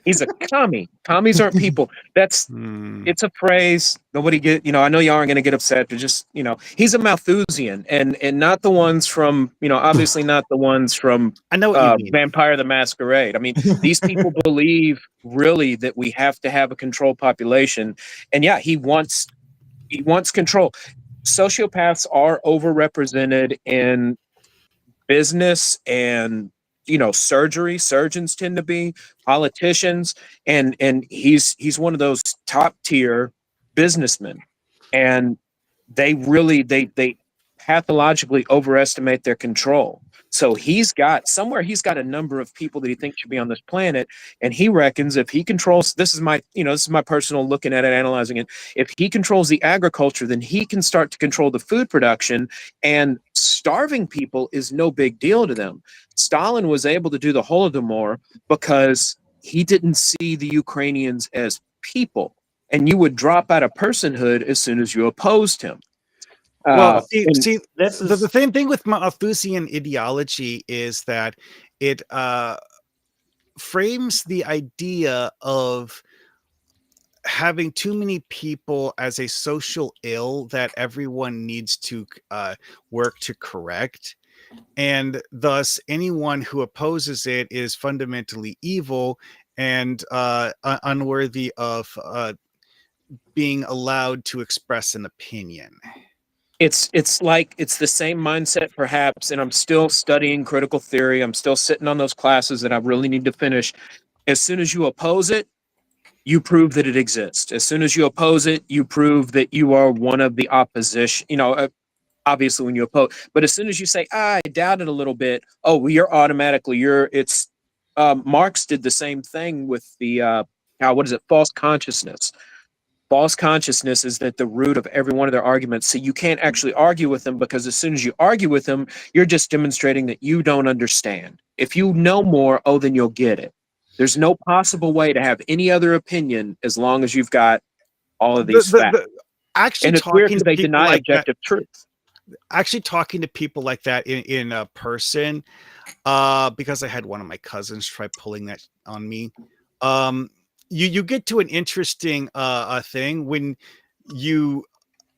He's a commie. Commies aren't people. It's a phrase. Nobody get. I know you aren't going to get upset, but just he's a Malthusian, and not the ones from obviously not the ones from I know what you mean. Vampire the Masquerade. I mean, these people believe really that we have to have a controlled population, and yeah, he wants control. Sociopaths are overrepresented in business and surgeons tend to be politicians, and he's one of those top tier businessmen, and they pathologically overestimate their control. So he's got a number of people that he thinks should be on this planet, and he reckons if he controls, this is my personal looking at it, analyzing it. If he controls the agriculture, then he can start to control the food production, and starving people is no big deal to them. Stalin was able to do the Holodomor because he didn't see the Ukrainians as people, and you would drop out of personhood as soon as you opposed him. Well, And see, This the is same thing with Malthusian ideology is that it frames the idea of having too many people as a social ill that everyone needs to work to correct. And thus, anyone who opposes it is fundamentally evil and unworthy of being allowed to express an opinion. it's the same mindset perhaps, and I'm still studying critical theory. I'm still sitting on those classes that I really need to finish. As soon as you oppose it, you prove that it exists. As soon as you oppose it, you prove that you are one of the opposition. Obviously when you oppose, but as soon as you say, I doubt it a little bit, oh, well, it's Marx did the same thing with the what is it, false consciousness. False consciousness is at the root of every one of their arguments. So you can't actually argue with them, because as soon as you argue with them, you're just demonstrating that you don't understand. If you know more, oh, then you'll get it. There's no possible way to have any other opinion as long as you've got all of these facts. Actually, And it's weird talking because to they people deny like that, objective truth. actually talking to people like that in a person, because I had one of my cousins try pulling that on me. You get to an interesting thing when you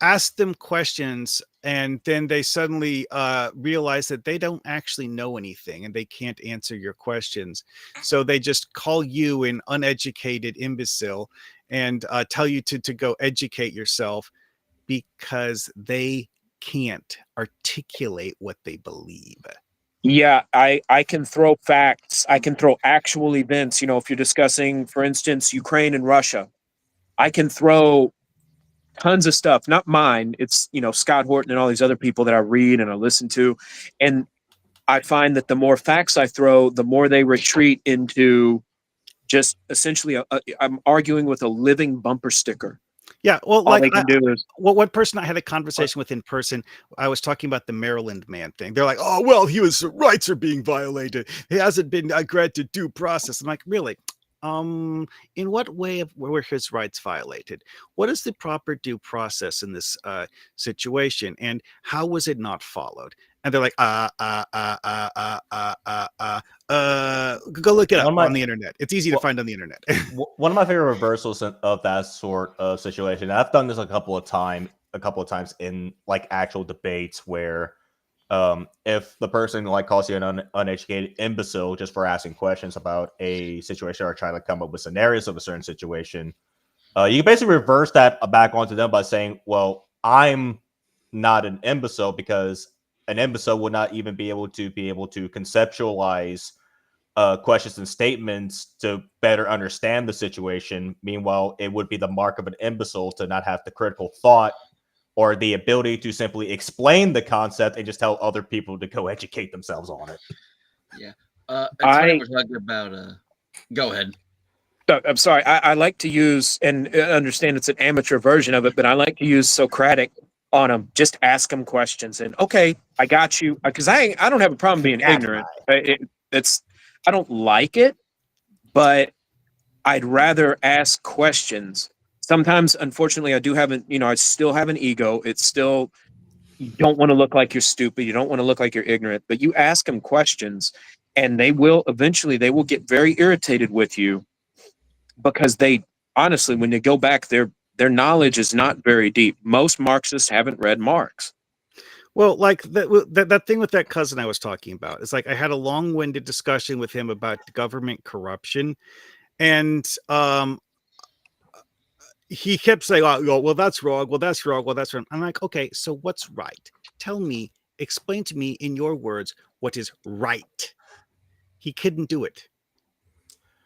ask them questions and then they suddenly realize that they don't actually know anything and they can't answer your questions. So they just call you an uneducated imbecile and tell you to go educate yourself because they can't articulate what they believe. Yeah, I can throw facts. I can throw actual events. If you're discussing, for instance, Ukraine and Russia, I can throw tons of stuff. Not mine. It's, Scott Horton and all these other people that I read and I listen to. And I find that the more facts I throw, the more they retreat into just essentially I'm arguing with a living bumper sticker. Yeah, well, All like they can do is one person I had a conversation with in person, I was talking about the Maryland man thing. They're like, "Oh, well, his rights are being violated. He hasn't been granted due process." I'm like, "Really? In what way were his rights violated? What is the proper due process in this situation, and how was it not followed?" And they're like, go look it up on the internet. It's easy to find on the internet." one of my favorite reversals of that sort of situation. I've done this a couple of times in like actual debates where if the person like calls you an uneducated imbecile just for asking questions about a situation or trying to come up with scenarios of a certain situation, you can basically reverse that back onto them by saying, well, I'm not an imbecile because an imbecile would not even be able to conceptualize questions and statements to better understand the situation. Meanwhile, it would be the mark of an imbecile to not have the critical thought or the ability to simply explain the concept and just tell other people to go educate themselves on it. Yeah. It's funny we're talking about go ahead. I'm sorry. I like to use, and understand it's an amateur version of it, but I like to use Socratic on them. Just ask them questions, and okay, I got you, because I don't have a problem being ignorant. I don't like it, but I'd rather ask questions. Sometimes, unfortunately, I do have I still have an ego. It's still, you don't want to look like you're stupid. You don't want to look like you're ignorant, but you ask them questions and they will get very irritated with you, because they honestly, when they go back, their knowledge is not very deep. Most Marxists haven't read Marx. Well, like that thing with that cousin I was talking about, it's like I had a long-winded discussion with him about government corruption, and he kept saying, "Oh, well, that's wrong. Well, that's wrong. Well, that's wrong." I'm like, "Okay, so what's right? Tell me, explain to me in your words what is right." He couldn't do it.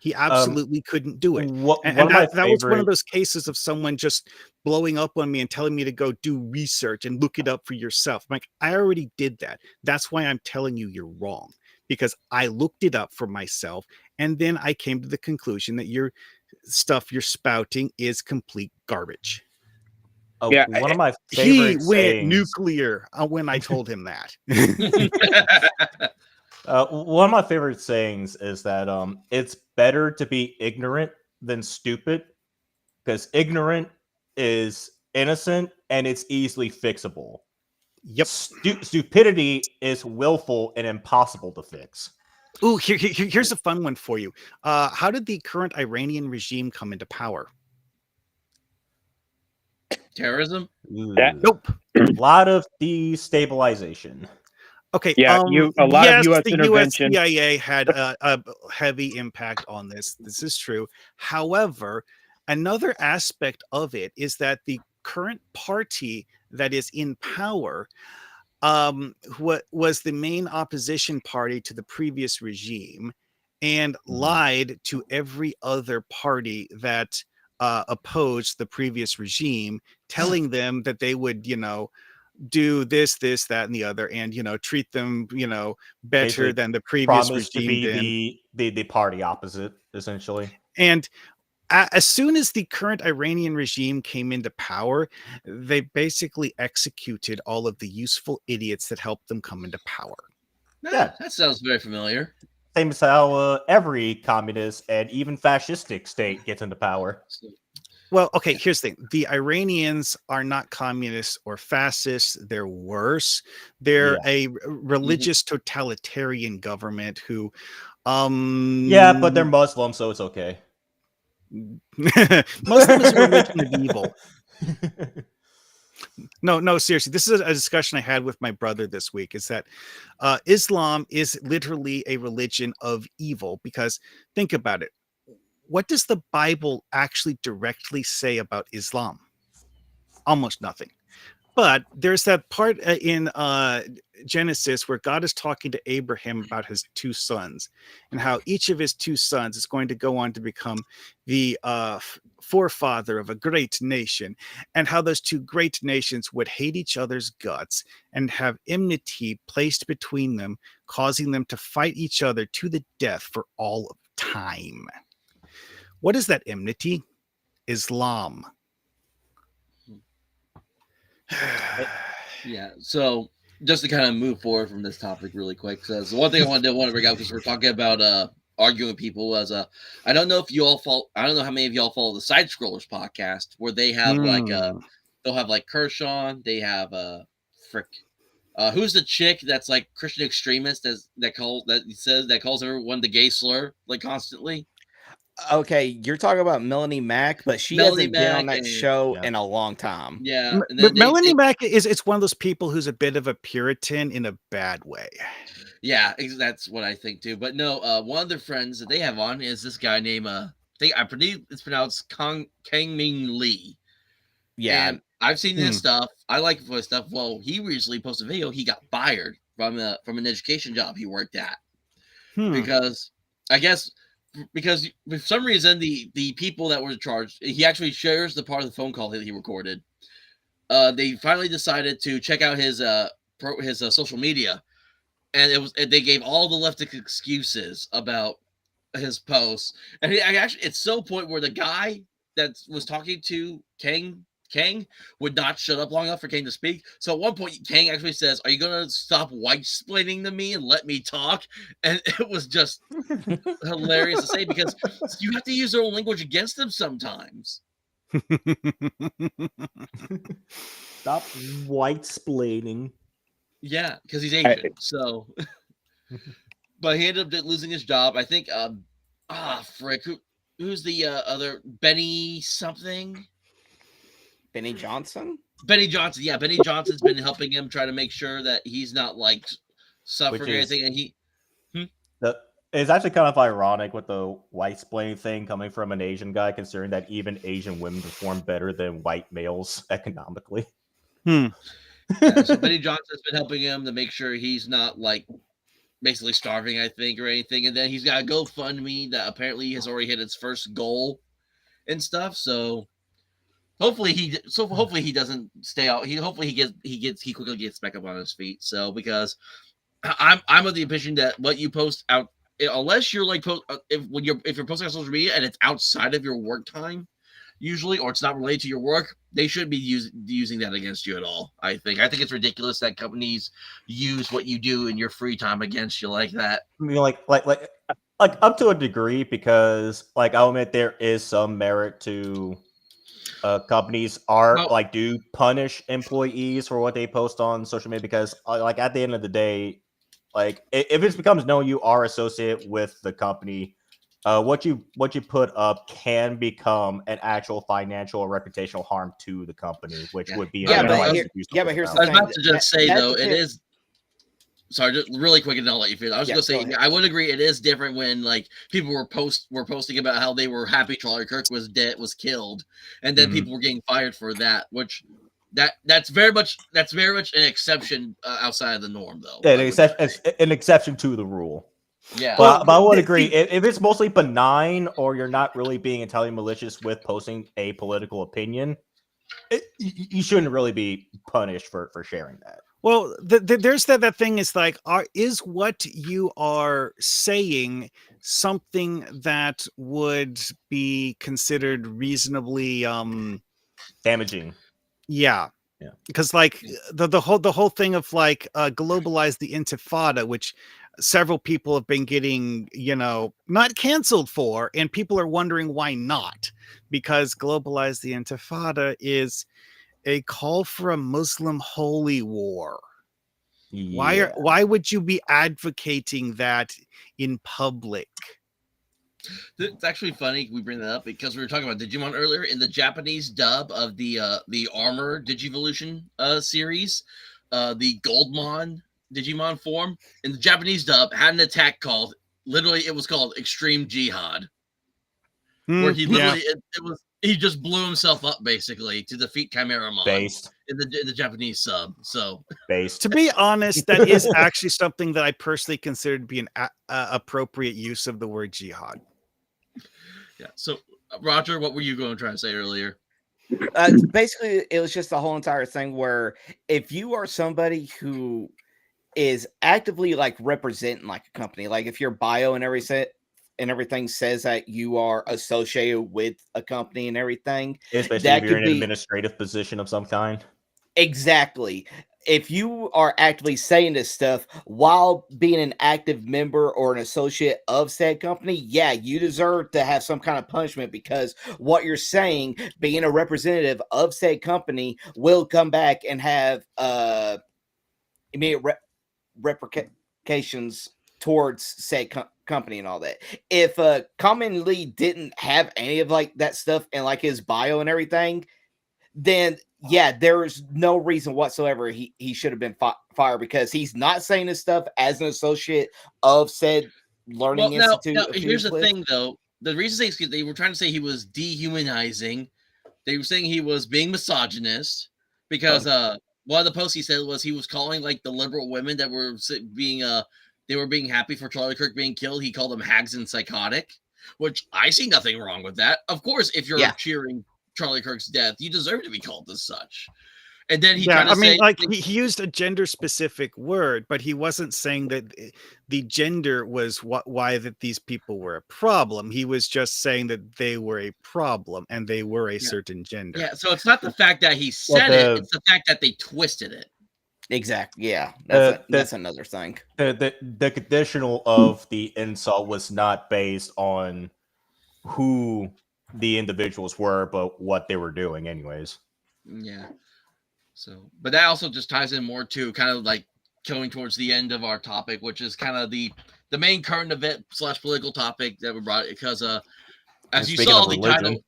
He absolutely couldn't do it. One And of my that was one of favorite. those cases of someone just blowing up on me and telling me to go do research and look it up for yourself. I'm like, I already did that. That's why I'm telling you you're wrong, because I looked it up for myself. And then I came to the conclusion that your stuff you're spouting is complete garbage. Yeah, One of my He favorite went sayings. nuclear when I told him that. One of my favorite sayings is that it's better to be ignorant than stupid, because ignorant is innocent and it's easily fixable. Yep. Stupidity is willful and impossible to fix. Ooh, here's a fun one for you. How did the current Iranian regime come into power? Terrorism? Nope. A lot of destabilization. Okay. Yeah, a lot of yes, U.S. the intervention. US CIA had a heavy impact on this. This is true. However, another aspect of it is that the current party that is in power what was the main opposition party to the previous regime and lied to every other party that opposed the previous regime, telling them that they would, do this, that, and the other, and treat them, better Basically than the previous promised to regime did. be the party opposite, essentially. And as soon as the current Iranian regime came into power, they basically executed all of the useful idiots that helped them come into power. Yeah. That sounds very familiar. Same as how every communist and even fascistic state gets into power. Well, okay, here's the thing. The Iranians are not communists or fascists. They're worse. They're a religious totalitarian government who yeah, but they're Muslim, so it's okay. Muslim is a religion of evil. No, seriously. This is a discussion I had with my brother this week, is that Islam is literally a religion of evil, because think about it. What does the Bible actually directly say about Islam? Almost nothing. But there's that part in Genesis where God is talking to Abraham about his two sons and how each of his two sons is going to go on to become the forefather of a great nation, and how those two great nations would hate each other's guts and have enmity placed between them, causing them to fight each other to the death for all of time. What is that enmity? Islam. Yeah, so just to kind of move forward from this topic really quick, because the one thing I want to bring up, because we're talking about arguing with people, was I don't know if you all follow, I don't know how many of y'all follow the Side Scrollers podcast, where they have they'll have like Kershaw, they have who's the chick that's like Christian extremist that calls everyone the gay slur like constantly. Okay, you're talking about Melanie Mack, but she Melanie hasn't been on Mack that show in a long time. Yeah, and but Melanie Mack it's one of those people who's a bit of a Puritan in a bad way. Yeah, that's what I think too. But no, one of their friends that they have on is this guy named I believe it's pronounced Kang Ming Lee. Yeah, and I've seen his stuff. I like his stuff. Well, he recently posted a video. He got fired from an education job he worked at because I guess. Because for some reason, the people that were charged, he actually shares the part of the phone call that he recorded. They finally decided to check out his social media, and they gave all the leftist excuses about his posts. And it's so point where the guy that was talking to Kang would not shut up long enough for Kang to speak. So at one point, Kang actually says, "Are you going to stop white-splaining to me and let me talk?" And it was just hilarious to say, because you have to use their own language against them sometimes. Stop white-splaining. Yeah, because he's Asian. So, but he ended up losing his job. I think, frick, who's the other Benny something? Benny Johnson? Benny Johnson. Yeah, Benny Johnson's been helping him try to make sure that he's not like suffering or anything. And he. It's actually kind of ironic with the white-splaining thing coming from an Asian guy, considering that even Asian women perform better than white males economically. So Benny Johnson's been helping him to make sure he's not like basically starving, I think, or anything. And then he's got a GoFundMe that apparently has already hit its first goal and stuff. So hopefully he doesn't stay out. Hopefully he quickly gets back up on his feet. So because I'm of the opinion that what you post out, unless you're like if you're posting on social media and it's outside of your work time, usually, or it's not related to your work, they shouldn't be using that against you at all. I think it's ridiculous that companies use what you do in your free time against you like that. I mean, like up to a degree, because like I'll admit there is some merit to companies do punish employees for what they post on social media, because like at the end of the day, like if it becomes known you are associated with the company, what you put up can become an actual financial or reputational harm to the company, which would be but here's the I was thing. about to just say though, it depends. is. Sorry, just really quick, and I'll let you finish. I was just gonna say, I would agree. It is different when like people were posting about how they were happy Charlie Kirk was killed, and then people were getting fired for that. Which that's very much an exception outside of the norm, though. Yeah, an exception to the rule. Yeah, but I would agree if it's mostly benign, or you're not really being entirely malicious with posting a political opinion, you shouldn't really be punished for sharing that. Well, there's that thing is like, is what you are saying something that would be considered reasonably damaging? Yeah. Because like the whole thing of like globalize the intifada, which several people have been getting, not canceled for, and people are wondering why not, because globalize the intifada is a call for a Muslim holy war. Yeah. Why would you be advocating that in public? It's actually funny we bring that up because we were talking about Digimon earlier. In the Japanese dub of the Armor Digivolution series, the Goldmon Digimon form in the Japanese dub had an attack called, literally it was called Extreme Jihad, where he literally he just blew himself up basically to defeat Chimeramon in the Japanese sub. So to be honest, that is actually something that I personally consider to be an appropriate use of the word jihad. Yeah. So Roger, what were you going to try to say earlier? Basically, it was just the whole entire thing where if you are somebody who is actively like representing like a company, like if your bio and everything says that you are associated with a company and everything, especially that if you're could in an be administrative position of some kind. Exactly. If you are actively saying this stuff while being an active member or an associate of said company, yeah, you deserve to have some kind of punishment, because what you're saying, being a representative of said company, will come back and have immediate repercussions towards said company and all that. If Common Lee didn't have any of like that stuff in like his bio and everything, then yeah, there is no reason whatsoever he should have been fired, because he's not saying this stuff as an associate of said learning institute. Now, here's the thing, though. The reason they were trying to say he was dehumanizing, they were saying he was being misogynist, because one of the posts he said was he was calling like the liberal women that were being happy for Charlie Kirk being killed. He called them hags and psychotic, which I see nothing wrong with that. Of course, if you're cheering Charlie Kirk's death, you deserve to be called as such. And then he he used a gender specific word, but he wasn't saying that the gender was why that these people were a problem. He was just saying that they were a problem and they were a certain gender. Yeah, so it's not the fact that he said it, it's the fact that they twisted it. Exactly. Yeah, that's another thing. The conditional of the insult was not based on who the individuals were, but what they were doing anyways. Yeah. So, but that also just ties in more to kind of like going towards the end of our topic, which is kind of the main current event / political topic that we brought, because as you saw the title,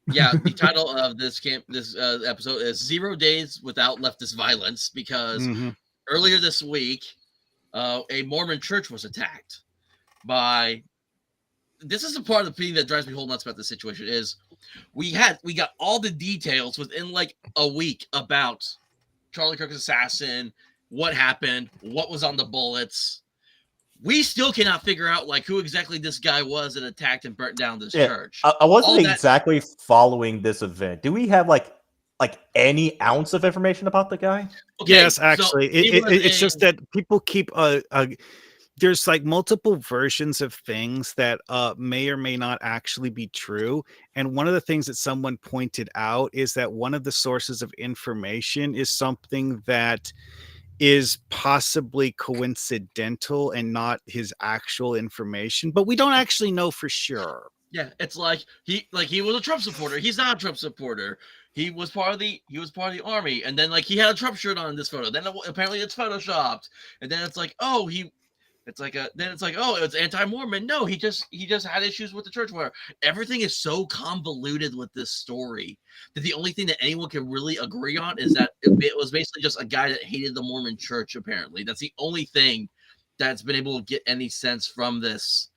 the title of this episode is 0 Days Without Leftist Violence, because earlier this week, a Mormon church was attacked by. This is the part of the thing that drives me whole nuts about this situation is we got all the details within like a week about Charlie Kirk's assassin, what happened, what was on the bullets, we still cannot figure out like who exactly this guy was that attacked and burnt down this church. I wasn't All that- exactly following this event. Do we have like any ounce of information about the guy? Okay, Yes, so actually, he was it's just that people keep there's like multiple versions of things that may or may not actually be true. And one of the things that someone pointed out is that one of the sources of information is something that is possibly coincidental and not his actual information, but we don't actually know for sure. Yeah, it's like he was a Trump supporter. He's not a Trump supporter. He was part of the army, and then like he had a Trump shirt on in this photo. Then apparently it's photoshopped, and then it's like oh it's anti-Mormon. No, he just had issues with the church. Where everything is so convoluted with this story that the only thing that anyone can really agree on is that it was basically just a guy that hated the Mormon church. Apparently, that's the only thing that's been able to get any sense from this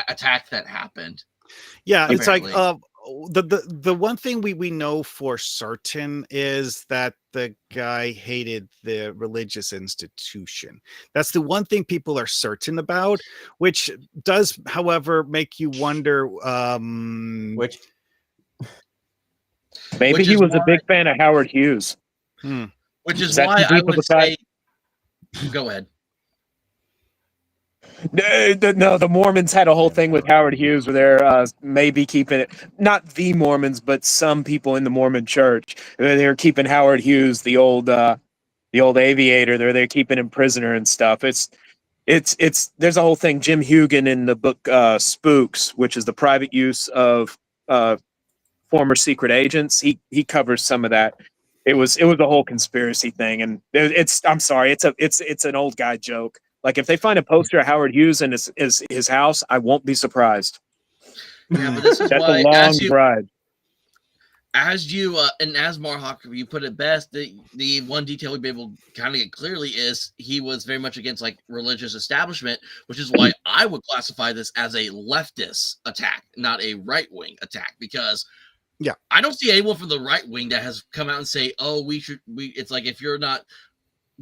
attack that happened. Yeah, it's like Apparently. the one thing we know for certain is that the guy hated the religious institution. That's the one thing people are certain about, which does, however, make you wonder. Which Maybe he was a big fan of Howard Hughes. Which is why I would say, go ahead. No, the Mormons had a whole thing with Howard Hughes where they're maybe keeping it, not the Mormons, but some people in the Mormon church. They're keeping Howard Hughes, the old aviator. They're keeping him prisoner and stuff. It's there's a whole thing. Jim Hugan in the book Spooks, which is the private use of former secret agents. He covers some of that. It was a whole conspiracy thing, and I'm sorry, it's an old guy joke. Like if they find a poster of Howard Hughes in his house, I won't be surprised. Yeah, but this is that's why, a long ride. As you and as Marhawk, you put it best, the one detail we'd be able to kind of get clearly is he was very much against like religious establishment, which is why I would classify this as a leftist attack, not a right wing attack, because I don't see anyone from the right wing that has come out and say, oh, it's like if you're not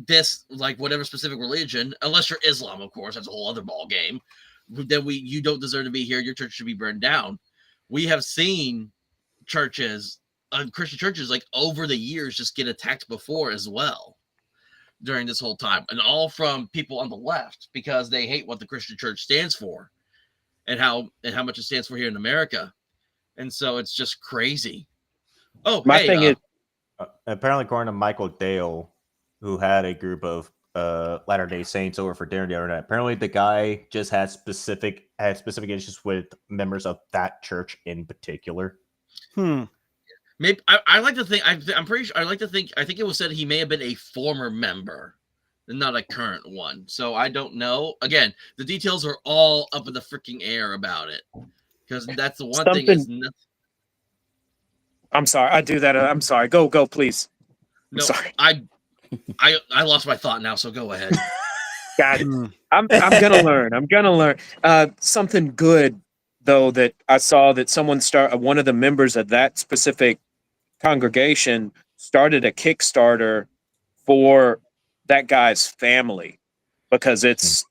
this like whatever specific religion, unless you're Islam, of course, that's a whole other ball game, then you don't deserve to be here. Your church should be burned down. We have seen churches, Christian churches, like over the years just get attacked before as well during this whole time, and all from people on the left because they hate what the Christian church stands for and how much it stands for here in America. And so it's just crazy. Oh, my thing is apparently according to Michael Dale, who had a group of Latter-day Saints over for dinner the other night. Apparently, the guy just had specific issues with members of that church in particular. Maybe I like to think I'm pretty sure. I think it was said he may have been a former member, not a current one. So I don't know. Again, the details are all up in the freaking air about it because that's the one thing. I'm sorry. I do that. I'm sorry. Go, please. No, sorry. I lost my thought now, so go ahead. God, I'm gonna learn. I'm gonna learn. Something good though that I saw that one of the members of that specific congregation started a Kickstarter for that guy's family because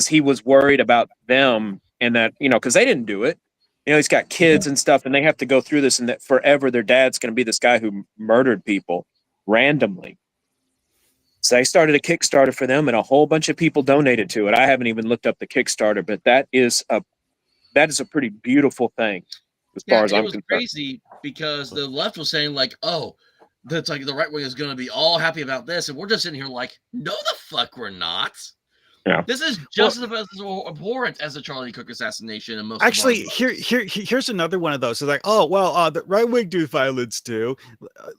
he was worried about them and that because they didn't do it. He's got kids and stuff, and they have to go through this, and that forever their dad's going to be this guy who murdered people randomly. So they started a Kickstarter for them, and a whole bunch of people donated to it. I haven't even looked up the Kickstarter, but that is a pretty beautiful thing as far as I'm concerned. It was crazy because the left was saying like, oh, that's like the right wing is going to be all happy about this, and we're just sitting here like, no, the fuck we're not. Yeah. This is just as abhorrent as the Charlie Cook assassination. And most actually, here's another one of those. It's like, oh well, the right wing do violence too.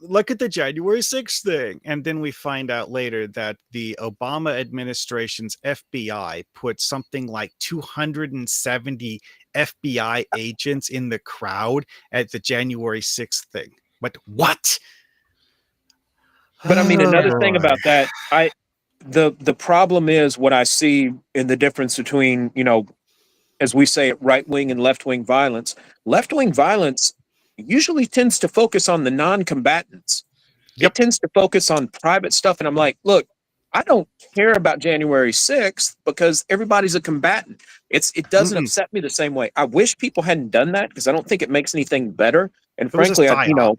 Look at the January 6th thing, and then we find out later that the Obama administration's FBI put something like 270 FBI agents in the crowd at the January 6th thing. But what? But I mean, another thing about that, The problem is what I see in the difference between, as we say, right-wing and left-wing violence. Left-wing violence usually tends to focus on the non-combatants. It tends to focus on private stuff. And I'm like, look, I don't care about January 6th because everybody's a combatant. It doesn't upset me the same way. I wish people hadn't done that because I don't think it makes anything better. And It was a frankly, psyop.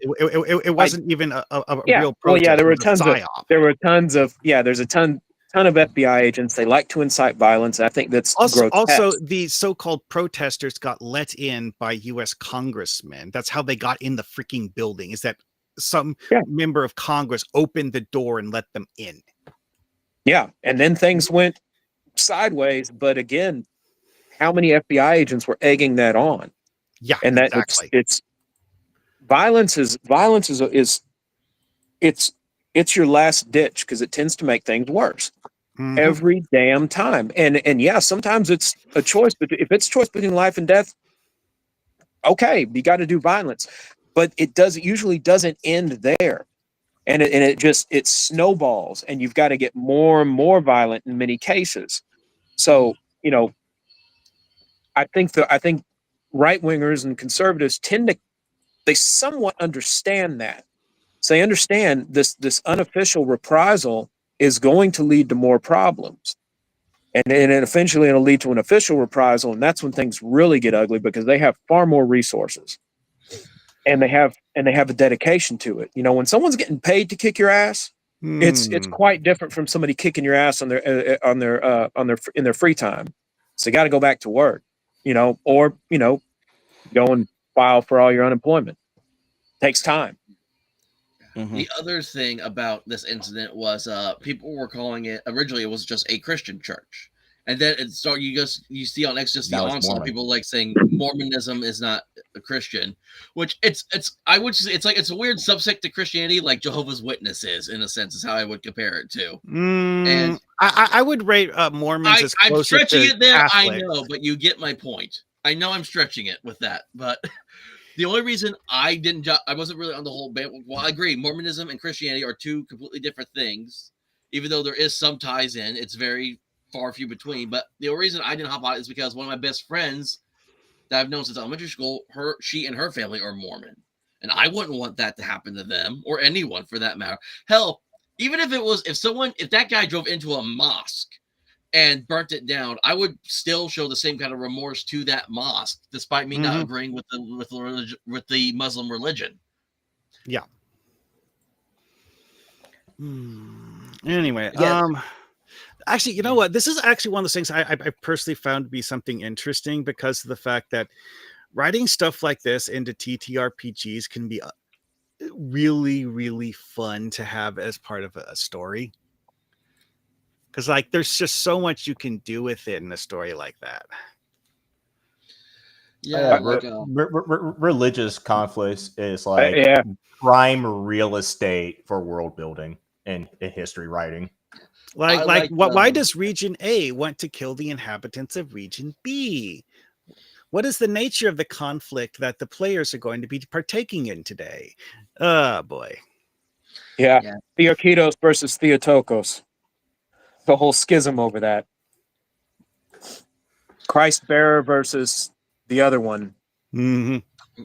It wasn't even a real protest. Well, yeah, there were tons of there's a ton of FBI agents. They like to incite violence. I think that's also grotesque. the so-called protesters got let in by U.S. congressmen. That's how they got in the freaking building. Is that some member of Congress opened the door and let them in? Yeah, and then things went sideways. But again, how many FBI agents were egging that on? Yeah, and that exactly. it's violence is it's your last ditch because it tends to make things worse every damn time. And yeah, sometimes it's a choice, but if it's a choice between life and death, okay, you got to do violence, but it usually doesn't end there. And it snowballs, and you've got to get more and more violent in many cases. So, I think right wingers and conservatives they somewhat understand that. So they understand this unofficial reprisal is going to lead to more problems. And eventually it'll lead to an official reprisal, and that's when things really get ugly because they have far more resources. And they have a dedication to it. When someone's getting paid to kick your ass, it's quite different from somebody kicking your ass in their free time. So you got to go back to work, or go and file for all your unemployment. Takes time. The other thing about this incident was people were calling it, originally it was just a Christian church. And then it started, you see on X just the onslaught, people like saying Mormonism is not a Christian, which I would say it's a weird subsect to Christianity, like Jehovah's Witnesses in a sense is how I would compare it to. And I would rate Mormons as close. I'm stretching to it there, Catholics. I know, but you get my point. I know I'm stretching it with that, but the only reason I wasn't really on the whole band. Well, I agree, Mormonism and Christianity are two completely different things. Even though there is some ties in, it's very far few between. But the only reason I didn't hop on it is because one of my best friends that I've known since elementary school, she and her family are Mormon, and I wouldn't want that to happen to them or anyone for that matter. Hell, even if if that guy drove into a mosque and burnt it down, I would still show the same kind of remorse to that mosque, despite me not agreeing with the Muslim religion. Yeah. Anyway, actually, you know what? This is actually one of those things I personally found to be something interesting because of the fact that writing stuff like this into TTRPGs can be really, really fun to have as part of a story. Because there's just so much you can do with it in a story like that. Yeah, religious conflicts is prime real estate for world building and history writing. Why does Region A want to kill the inhabitants of Region B? What is the nature of the conflict that the players are going to be partaking in today? Oh, boy. Yeah. Theokitos versus Theotokos. The whole schism over that. Christ bearer versus the other one. Mm-hmm.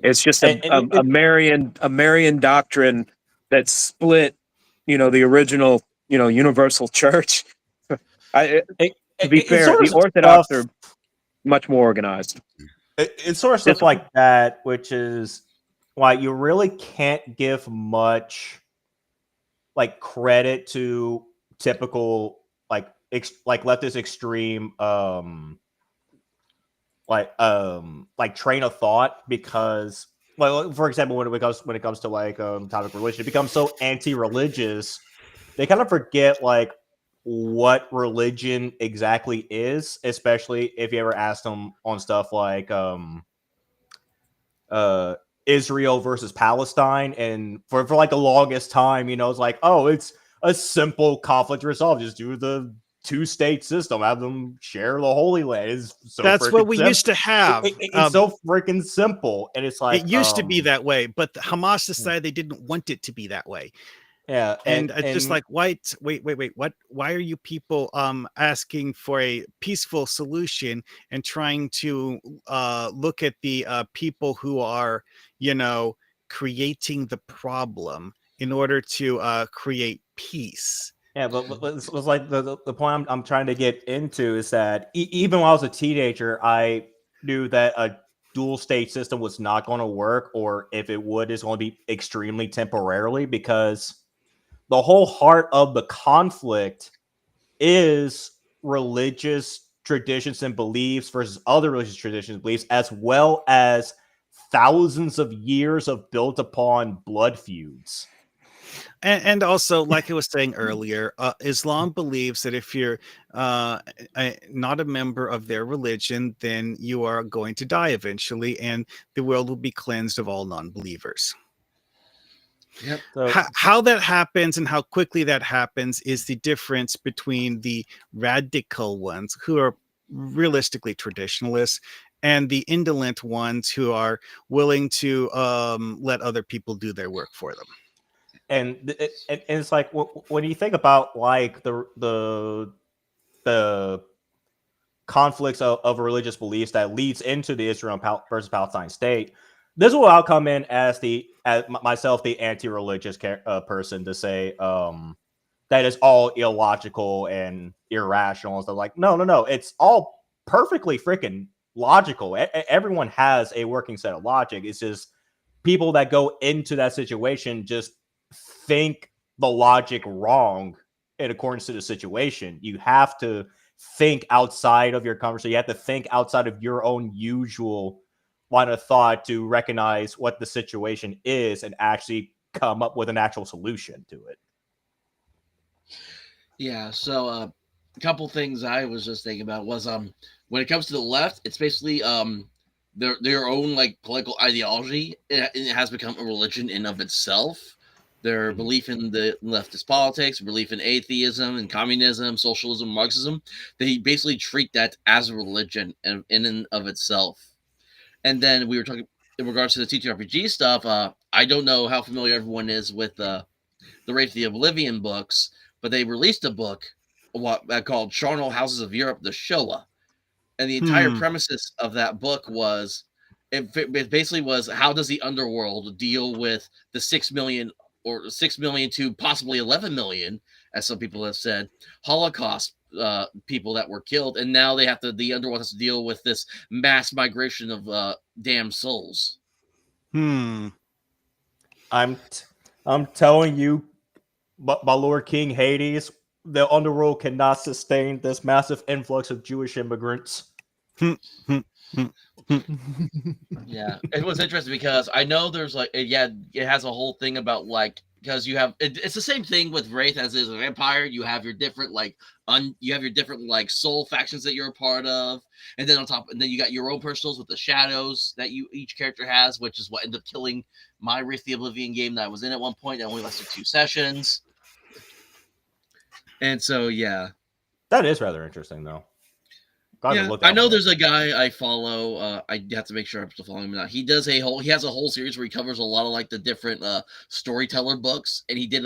It's just a Marian doctrine that split, the original, universal church. To be fair, the Orthodox are much more organized. It's sort of stuff like that, which is why you really can't give much credit to typical leftist extreme train of thought because for example when it comes to topic religion, it becomes so anti-religious they kind of forget what religion exactly is, especially if you ever ask them on stuff like Israel versus Palestine, and for the longest time, it's it's a simple conflict resolved. Just do the two-state system, have them share the Holy Land. That's what we used to have. It's so freaking simple, and it's it used to be that way, but Hamas decided they didn't want it to be that way. Yeah, and it's just wait, what? Why are you people asking for a peaceful solution and trying to look at the people who are creating the problem in order to create peace? Yeah, but it's like the point I'm trying to get into is that even when I was a teenager, I knew that a dual state system was not going to work, or if it would, it's going to be extremely temporarily, because the whole heart of the conflict is religious traditions and beliefs versus other religious traditions and beliefs, as well as thousands of years of built upon blood feuds. And also, like I was saying earlier, Islam believes that if you're not a member of their religion, then you are going to die eventually, and the world will be cleansed of all non-believers. Yep. So, How that happens and how quickly that happens is the difference between the radical ones, who are realistically traditionalists, and the indolent ones who are willing to let other people do their work for them. and it's like when you think about like the conflicts of religious beliefs that leads into the Israel versus Palestine state, this will I'll come in as myself, the anti-religious person, to say that is all illogical and irrational and stuff. Like, no, it's all perfectly freaking logical. Everyone has a working set of logic. It's just people that go into that situation just think the logic wrong in accordance to the situation. You have to think outside of your conversation. You have to think outside of your own usual line of thought to recognize what the situation is and actually come up with an actual solution to it. Yeah, so a couple things I was just thinking about was when it comes to the left, it's basically their own like political ideology. It has become a religion in of itself. Their belief in the leftist politics, belief in atheism and communism, socialism, Marxism, they basically treat that as a religion in and of itself. And then we were talking in regards to the TTRPG stuff. I don't know how familiar everyone is with the Wraith of the Oblivion books, but they released a book called Charnel Houses of Europe, the Shoah. And the entire premises of that book was it basically was how does the underworld deal with the 6 million or 6 million to possibly 11 million, as some people have said, Holocaust people that were killed, and now the underworld has to deal with this mass migration of damned souls. I'm telling you, my Lord King Hades, the underworld cannot sustain this massive influx of Jewish immigrants. Yeah, it was interesting because I know there's like it has a whole thing about like because you have it's the same thing with Wraith as is a vampire. You have your different you have your different like soul factions that you're a part of, and then and then you got your own personals with the shadows that each character has, which is what ended up killing my Wraith of the Oblivion game that I was in at one point that only lasted 2 sessions. And so yeah, that is rather interesting though. Yeah, I know there's a guy I follow. I have to make sure I'm still following him now. He has a whole series where he covers a lot of like the different storyteller books, and he did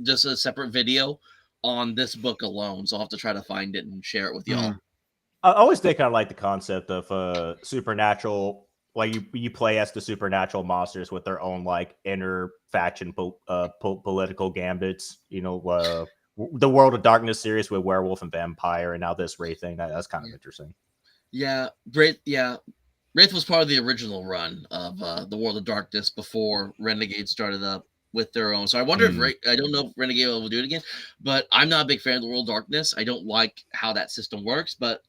just a separate video on this book alone. So I'll have to try to find it and share it with y'all. I always think I like the concept of supernatural, like you play as the supernatural monsters with their own like inner faction political gambits. You know, the World of Darkness series with werewolf and vampire, and now this Wraith thing. That's kind of interesting. Yeah, Wraith was part of the original run of the World of Darkness before Renegade started up with their own. So I wonder if I don't know if Renegade will do it again, but I'm not a big fan of the World of Darkness. I don't like how that system works, but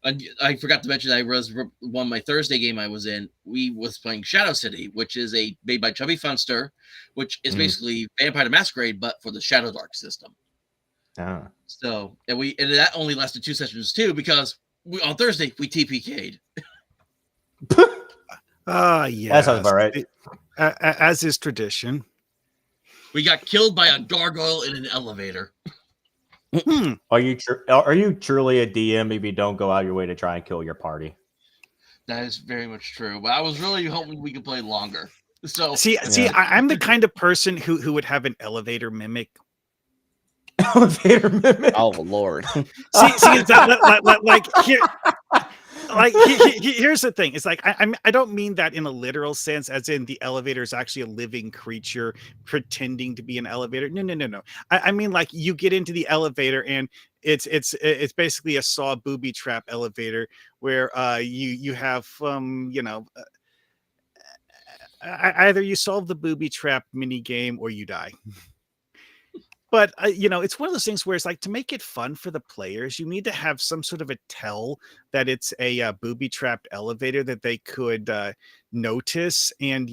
I forgot to mention that my Thursday game I was in. We was playing Shadow City, which is made by Chubby Funster, which is basically Vampire the Masquerade, but for the Shadow Dark system. So and that only lasted 2 sessions too because on Thursday we TPK'd. Yeah, that sounds about right. As is tradition. We got killed by a gargoyle in an elevator. Are you truly a DM if you don't go out your way to try and kill your party? That is very much true. But I was really hoping we could play longer. So see, I'm the kind of person who would have an elevator mimic. Elevator mimic. Oh Lord! see, like here. like here's the thing. It's like I don't mean that in a literal sense, as in the elevator is actually a living creature pretending to be an elevator. No. I mean like you get into the elevator and it's basically a Saw booby trap elevator where you have either you solve the booby trap mini game or you die. But it's one of those things where it's like, to make it fun for the players, you need to have some sort of a tell that it's a booby trapped elevator that they could notice and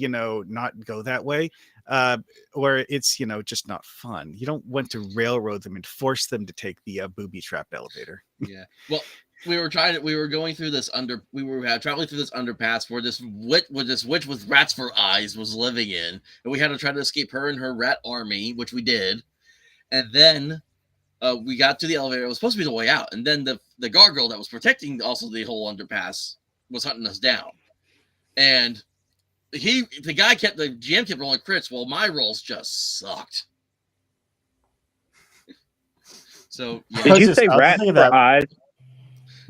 not go that way, or it's just not fun. You don't want to railroad them and force them to take the booby trapped elevator. Yeah. Well, we were going through this traveling through this underpass where this witch with rats for eyes was living in, and we had to try to escape her and her rat army, which we did. And then we got to the elevator. It was supposed to be the way out. And then the gargoyle that was protecting also the whole underpass was hunting us down. And the GM kept rolling crits while my rolls just sucked. So yeah. Did you say rat for eyes?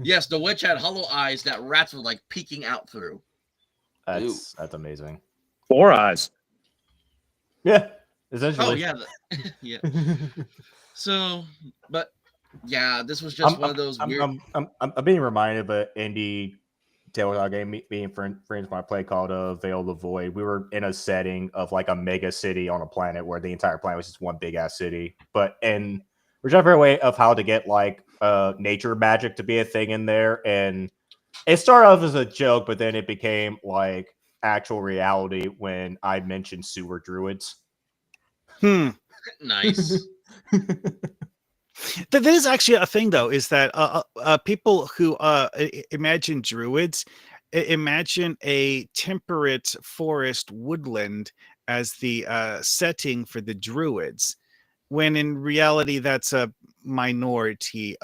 Yes, the witch had hollow eyes that rats were like peeking out through. That's amazing. 4 eyes. Yeah. Essentially. Oh yeah, yeah. So, but yeah, this was just one of those weird. I'm being reminded of an indie tabletop game. Being friends when I play called Veil of the Void. We were in a setting of like a mega city on a planet where the entire planet was just one big ass city. But we're trying to figure a way of how to get like nature magic to be a thing in there, and it started off as a joke, but then it became like actual reality when I mentioned sewer druids. Nice. That is actually a thing, though, is that people who imagine druids imagine a temperate forest woodland as the setting for the druids, when in reality that's a minority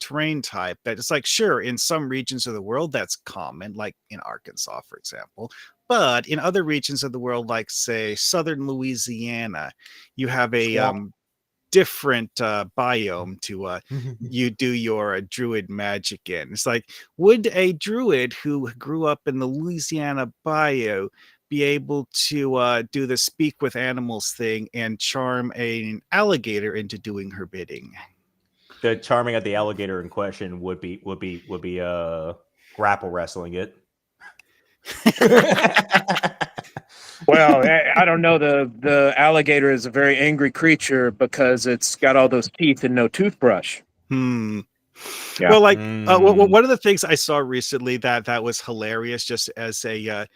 terrain type. That it's like, sure, in some regions of the world that's common, like in Arkansas, for example. But in other regions of the world, like say southern Louisiana, you have a different biome to you do your druid magic in. It's like, would a druid who grew up in the Louisiana bio be able to do the speak with animals thing and charm an alligator into doing her bidding? The charming of the alligator in question would be grapple wrestling it. Well, I don't know. The alligator is a very angry creature because it's got all those teeth and no toothbrush. Yeah. Well, like one of the things I saw recently that was hilarious, just as a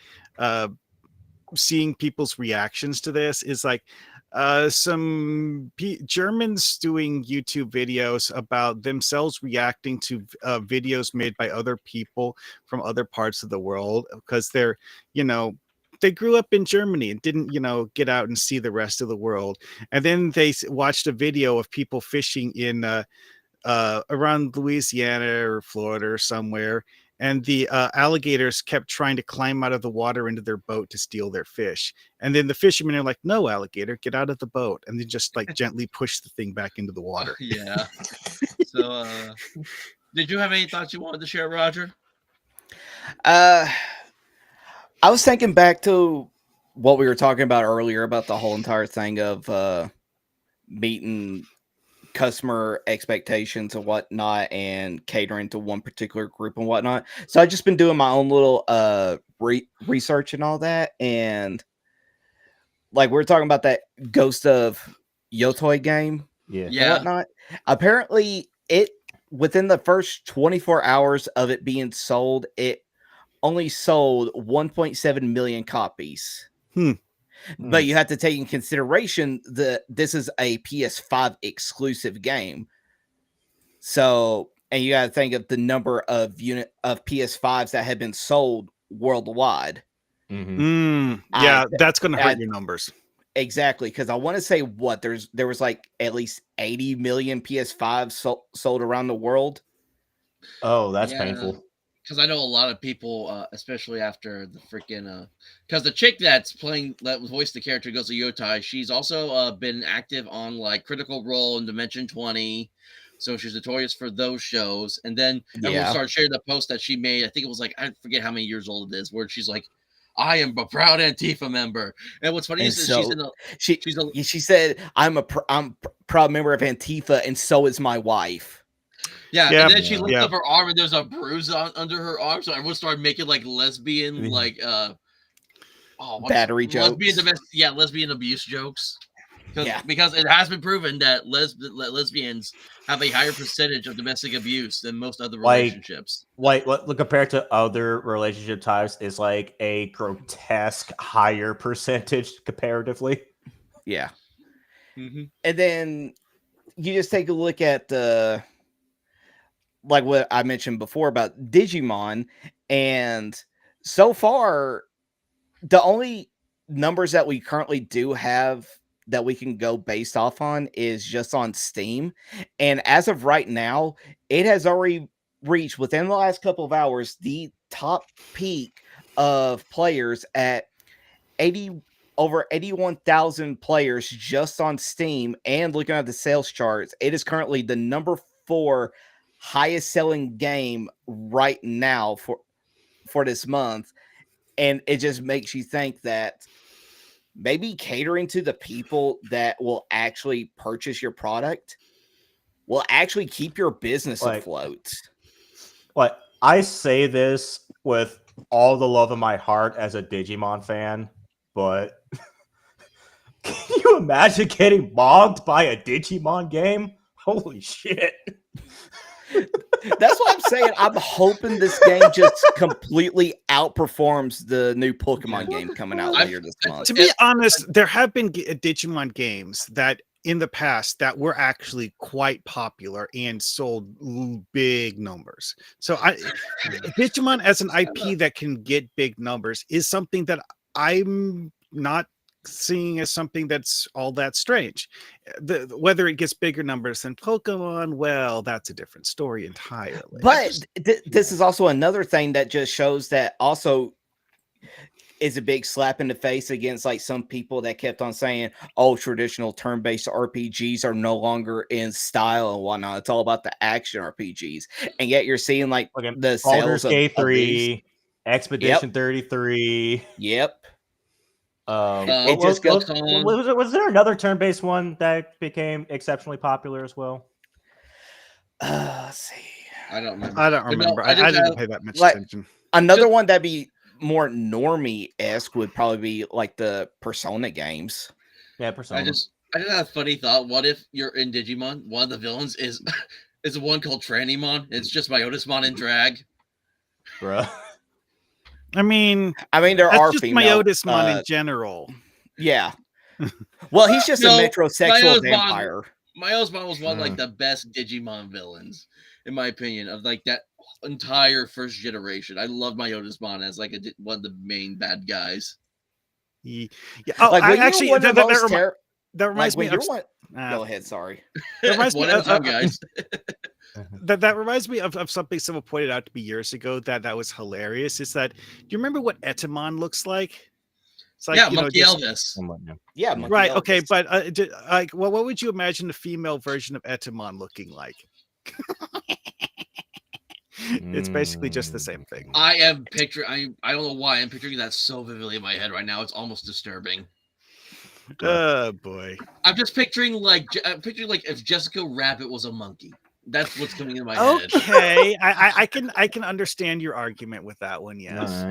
seeing people's reactions to this, is like some Germans doing YouTube videos about themselves reacting to videos made by other people from other parts of the world, because they're, they grew up in Germany and didn't, get out and see the rest of the world. And then they watched a video of people fishing in around Louisiana or Florida or somewhere. And the alligators kept trying to climb out of the water into their boat to steal their fish. And then the fishermen are like, "No, alligator, get out of the boat." And they just like gently push the thing back into the water. Yeah. So, did you have any thoughts you wanted to share, Roger? I was thinking back to what we were talking about earlier about the whole entire thing of meeting customer expectations and whatnot and catering to one particular group and whatnot. So I've just been doing my own little research and all that. And like we were talking about that Ghost of Yotoi game and whatnot. Apparently it, within the first 24 hours of it being sold, it only sold 1.7 million copies. But you have to take in consideration that this is a PS5 exclusive game. So, and you got to think of the number of PS5s that have been sold worldwide. Yeah, that's going to hurt your numbers. Exactly, because I want to say there was like at least 80 million PS5s sold around the world. Oh, that's painful. Because I know a lot of people, especially after the freaking, because the chick that voiced the character Ghost of Yotei, she's also been active on like Critical Role and Dimension 20. So she's notorious for those shows. And then everyone started sharing the post that she made. I think it was like, I forget how many years old it is, where she's like, I am a proud Antifa member. And what's funny is she said, I'm proud member of Antifa, and so is my wife. Yeah, and then she lifts up her arm, and there's a bruise under her arm. So everyone started making like lesbian, like battery jokes. Lesbian abuse jokes. Because it has been proven that lesbians have a higher percentage of domestic abuse than most other relationships. Like compared to other relationship types, is like a grotesque higher percentage comparatively. Yeah. Mm-hmm. And then you just take a look at like what I mentioned before about Digimon, and so far the only numbers that we currently do have that we can go based off on is just on Steam. And as of right now, it has already reached within the last couple of hours the top peak of players at over 81,000 players just on Steam. And looking at the sales charts, it is currently the number 4 highest selling game right now for this month. And it just makes you think that maybe catering to the people that will actually purchase your product will actually keep your business afloat. Like, I say this with all the love of my heart as a Digimon fan, but can you imagine getting mobbed by a Digimon game? Holy shit. That's what I'm saying. I'm hoping this game just completely outperforms the new Pokemon game coming out later this month. To be honest, there have been Digimon games that in the past that were actually quite popular and sold big numbers. So Digimon as an IP that can get big numbers is something that I'm not seeing as something that's all that strange. Whether it gets bigger numbers than Pokemon, well, that's a different story entirely. But this is also another thing that just shows that also is a big slap in the face against like some people that kept on saying, oh, traditional turn-based RPGs are no longer in style and whatnot. It's all about the action RPGs. And yet you're seeing like the Baldur's sales Gate 3, of Expedition 33. Yep. Was there another turn-based one that became exceptionally popular as well? Let's see. I don't remember. I didn't pay that much attention. Another one that'd be more normie-esque would probably be like the Persona games. Yeah, Persona. I just had a funny thought. What if you're in Digimon? One of the villains is one called Tranimon. It's just Myotismon in drag. Bruh. I mean, there are just female Myotismon in general. Yeah. Well, he's just a metrosexual vampire. Myotismon was one of like the best Digimon villains, in my opinion, of like that entire first generation. I love Myotismon as like one of the main bad guys. Yeah. Oh, like, that reminds me of. Go ahead. Sorry. That reminds me of guys. That reminds me of something someone pointed out to me years ago that was hilarious. Is that, do you remember what Etemon looks like? It's like, Monkey Elvis. Yeah, Monkey right. Elvis. Okay, but what would you imagine the female version of Etemon looking like? It's basically just the same thing. I am picturing. I don't know why I'm picturing that so vividly in my head right now. It's almost disturbing. Oh boy! I'm just picturing like if Jessica Rabbit was a monkey. That's what's coming in my head. Okay, I can understand your argument with that one. Yes.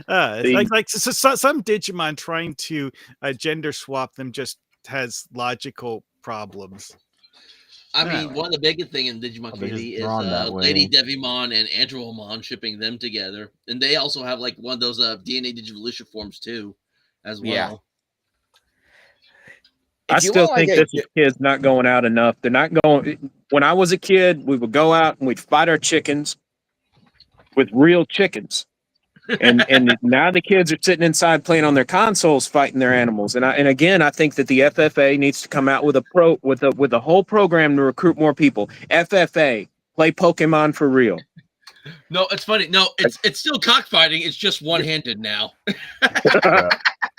Right. Some Digimon trying to gender swap them just has logical problems. I mean, one of the biggest thing in Digimon community is Lady Devimon and Andromon shipping them together, and they also have like one of those DNA Digivolution forms too, as well. Yeah. I still think this kid's not going out enough. They're not going. When I was a kid, we would go out and we'd fight our chickens with real chickens, and now the kids are sitting inside playing on their consoles, fighting their animals. And again, I think that the FFA needs to come out with a whole program to recruit more people. FFA, play Pokemon for real. No, it's funny. No, it's still cockfighting. It's just one-handed now.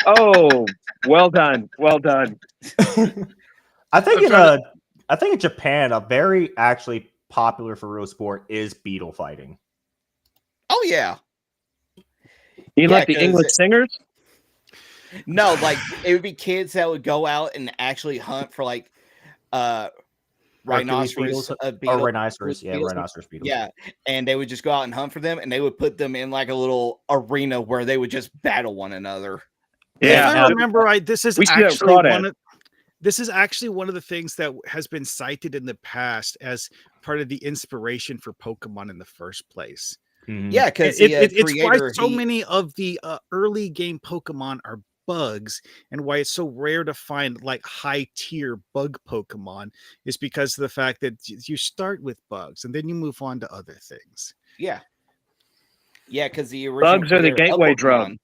Oh, well done. Well done. I think I think in Japan, a very actually popular for real sport is beetle fighting. Oh yeah. You Yeah, like the 'cause English singers? No, like it would be kids that would go out and actually hunt for like Hercules rhinoceros beetles or beetle rhinoceros, yeah, beetles. rhinoceros beetles. Yeah, and they would just go out and hunt for them, and they would put them in like a little arena where they would just battle one another. Yeah, If I remember right, this is we see that actually crawdad. this is actually one of the things that has been cited in the past as part of the inspiration for Pokemon in the first place. Mhm. Yeah, because It's why creator so many of the early game Pokemon are bugs, and why it's so rare to find like high tier bug Pokemon is because of the fact that you start with bugs and then you move on to other things. yeah, because the original Bugs are the creator of gateway drug. Pokemon-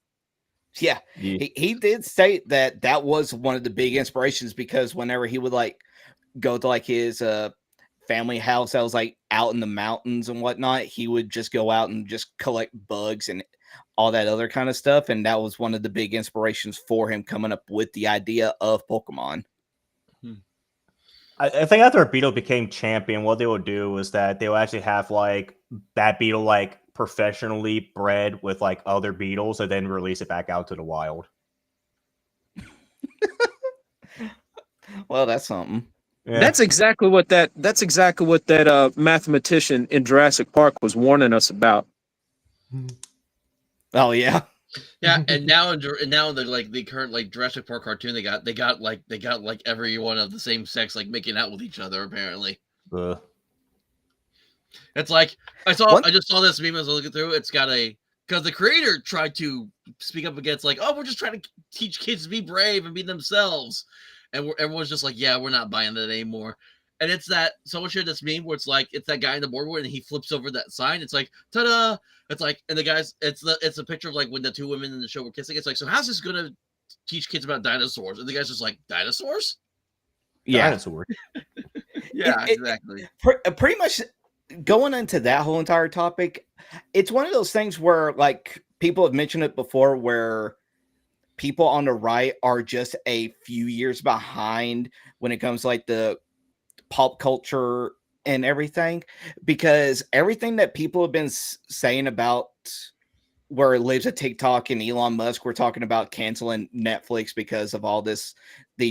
Yeah, Yeah. he did state that was one of the big inspirations because whenever he would like go to like his family house that was like out in the mountains and whatnot, he would just go out and just collect bugs and all that other kind of stuff, and that was one of the big inspirations for him coming up with the idea of Pokemon. I think after a beetle became champion, what they would do is that they would actually have like that beetle like professionally bred with like other beetles and then release it back out to the wild. Well, that's something. Yeah. That's exactly what that mathematician in Jurassic Park was warning us about. Oh yeah. Yeah, and now the current like Jurassic Park cartoon, they got like everyone of the same sex like making out with each other apparently. It's like I just saw this meme as I was looking through. It's got because the creator tried to speak up against like, oh, we're just trying to teach kids to be brave and be themselves, and everyone's just like, yeah, we're not buying that anymore. And it's that someone shared this meme where it's like it's that guy in the boardwalk and he flips over that sign. It's like ta-da! It's like, and the guys, it's a picture of like when the two women in the show were kissing. It's like, so how's this gonna teach kids about dinosaurs? And the guy's just like, dinosaurs? Yeah. Dinosaur. Yeah, exactly. Pretty much going into that whole entire topic, it's one of those things where like people have mentioned it before where people on the right are just a few years behind when it comes to like the pop culture and everything, because everything that people have been saying about where it lives at TikTok and Elon Musk, we're talking about canceling Netflix because of all these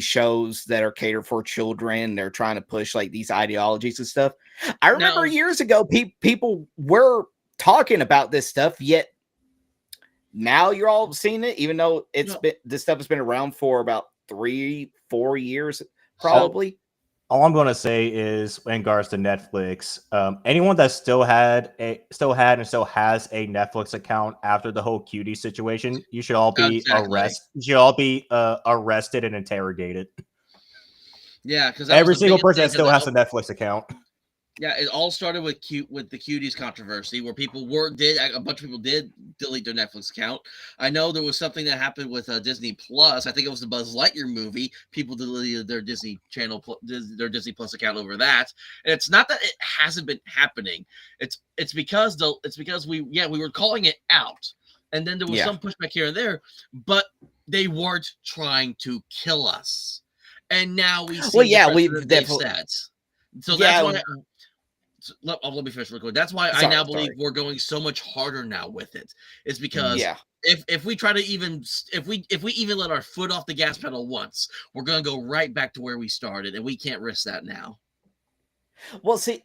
shows that are catered for children. They're trying to push like these ideologies and stuff. I remember years ago, people were talking about this stuff, yet now you're all seeing it, even though this stuff has been around for about 3-4 years, probably. All I'm going to say is, in regards to Netflix, anyone that still had and still has a Netflix account after the whole cutie situation, you should all be arrested. You should all be arrested and interrogated. Yeah, because every single person that still has a Netflix account. Yeah, it all started with the cuties controversy, where a bunch of people did delete their Netflix account. I know there was something that happened with Disney Plus. I think it was the Buzz Lightyear movie. People deleted their Disney Channel, their Disney Plus account over that. And it's not that it hasn't been happening. It's because we were calling it out, and then there was some pushback here and there, but they weren't trying to kill us. And now we see. Well, we've definitely. So that's why. Let me finish real quick. That's why I now believe we're going so much harder now with it. It's because if we try to if we even let our foot off the gas pedal once, we're going to go right back to where we started, and we can't risk that now. Well, see,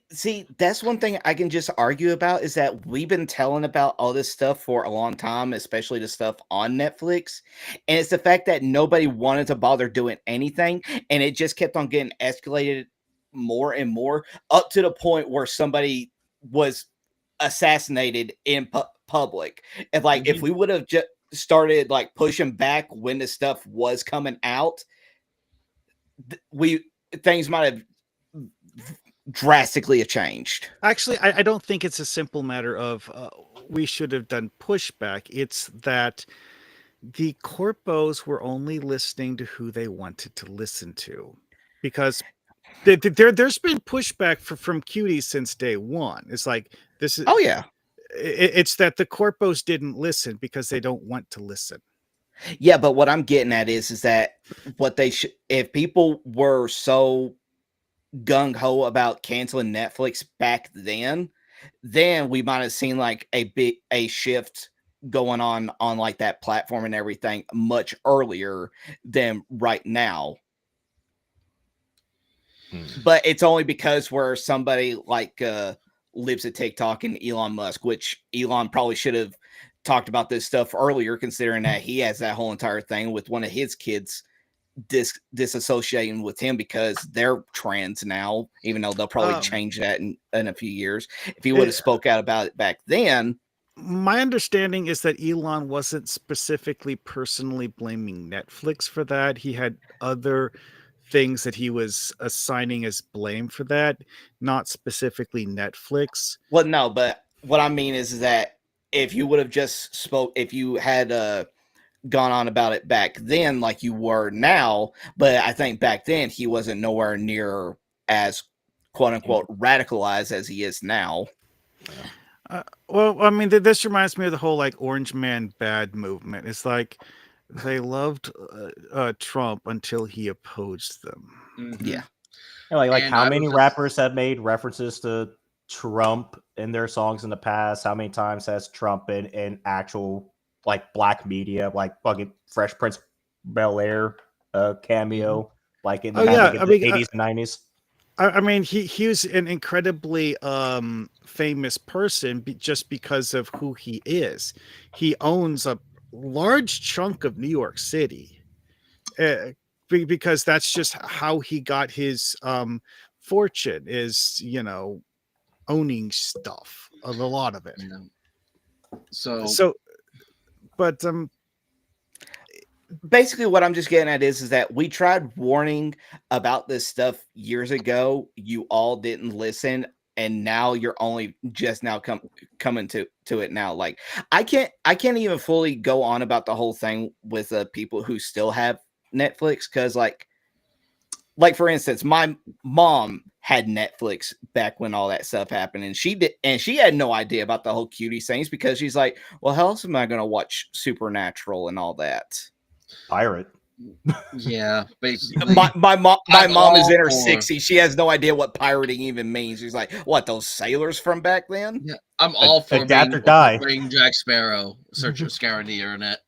that's one thing I can just argue about is that we've been telling about all this stuff for a long time, especially the stuff on Netflix. And it's the fact that nobody wanted to bother doing anything. And it just kept on getting escalated more and more up to the point where somebody was assassinated in public. And like, if we would have just started like pushing back when the stuff was coming out, things might have drastically changed. Actually, I don't think it's a simple matter of we should have done pushback. It's that the corpos were only listening to who they wanted to listen to, because there's been pushback from cuties since day one. It's like this is it's that the corpos didn't listen because they don't want to listen. Yeah, but what I'm getting at is that what they should, if people were so gung-ho about canceling Netflix back then we might have seen like a shift going on like that platform and everything much earlier than right now. But it's only because where somebody like lives at TikTok and Elon Musk, which Elon probably should have talked about this stuff earlier, considering that he has that whole entire thing with one of his kids disassociating with him because they're trans now, even though they'll probably change that in a few years. If he would have spoke out about it back then. My understanding is that Elon wasn't specifically personally blaming Netflix for that. He had other things that he was assigning as blame for that, not specifically Netflix. Well, no, but what I mean is that if you would have just if you had gone on about it back then like you were now, but I think back then he wasn't nowhere near as quote unquote radicalized as he is now. Well, I mean, this reminds me of the whole like Orange Man bad movement. It's like they loved Trump until he opposed them. Mm-hmm. Yeah. Like how many rappers have made references to Trump in their songs in the past? How many times has Trump been in actual like black media, like fucking Fresh Prince Bel-Air cameo, like in the 80s and 90s? I mean, he was an incredibly famous person just because of who he is. He owns a large chunk of New York City because that's just how he got his fortune is, owning stuff, a lot of it. Yeah. But basically what I'm just getting at is that we tried warning about this stuff years ago. You all didn't listen, and now you're only just now coming to it now. Like I can't even fully go on about the whole thing with people who still have Netflix, because like for instance, my mom had Netflix back when all that stuff happened, and she had no idea about the whole cutie things because she's like, well, how else am I going to watch Supernatural and all that? Pirate. Yeah, basically. My mom is in her 60s. She has no idea what pirating even means. She's like, what, those sailors from back then? Yeah, I'm all for adapt or die. Bring Jack Sparrow, scouring the internet.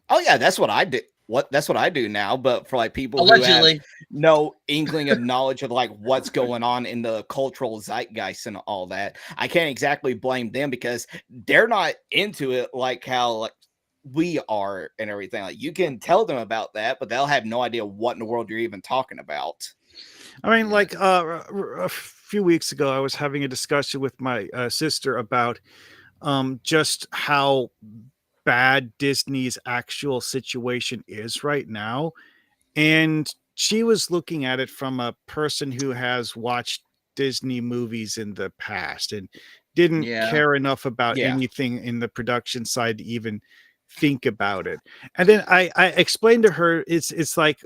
Oh yeah, that's what I do. That's what I do now. But for like people Allegedly. who have no inkling of knowledge of like what's going on in the cultural zeitgeist and all that, I can't exactly blame them because they're not into it like how like we are and everything. Like you can tell them about that, but they'll have no idea what in the world you're even talking about. I mean, like a few weeks ago, I was having a discussion with my sister about just how bad Disney's actual situation is right now. And she was looking at it from a person who has watched Disney movies in the past and didn't care enough about anything in the production side to even think about it. And then I explained to her, it's like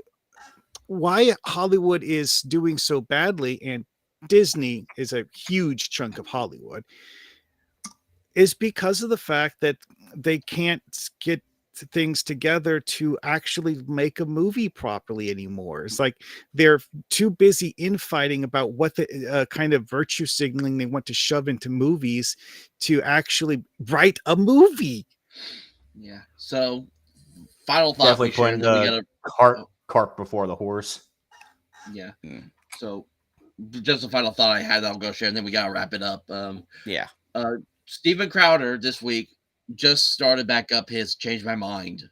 why Hollywood is doing so badly, and Disney is a huge chunk of Hollywood, is because of the fact that they can't get things together to actually make a movie properly anymore. It's like they're too busy infighting about what the kind of virtue signaling they want to shove into movies to actually write a movie. Yeah. So, final thought. Definitely putting the cart before the horse. Yeah. So, just a final thought I had that I'll go share, and then we gotta wrap it up. Steven Crowder this week just started back up his Change My Mind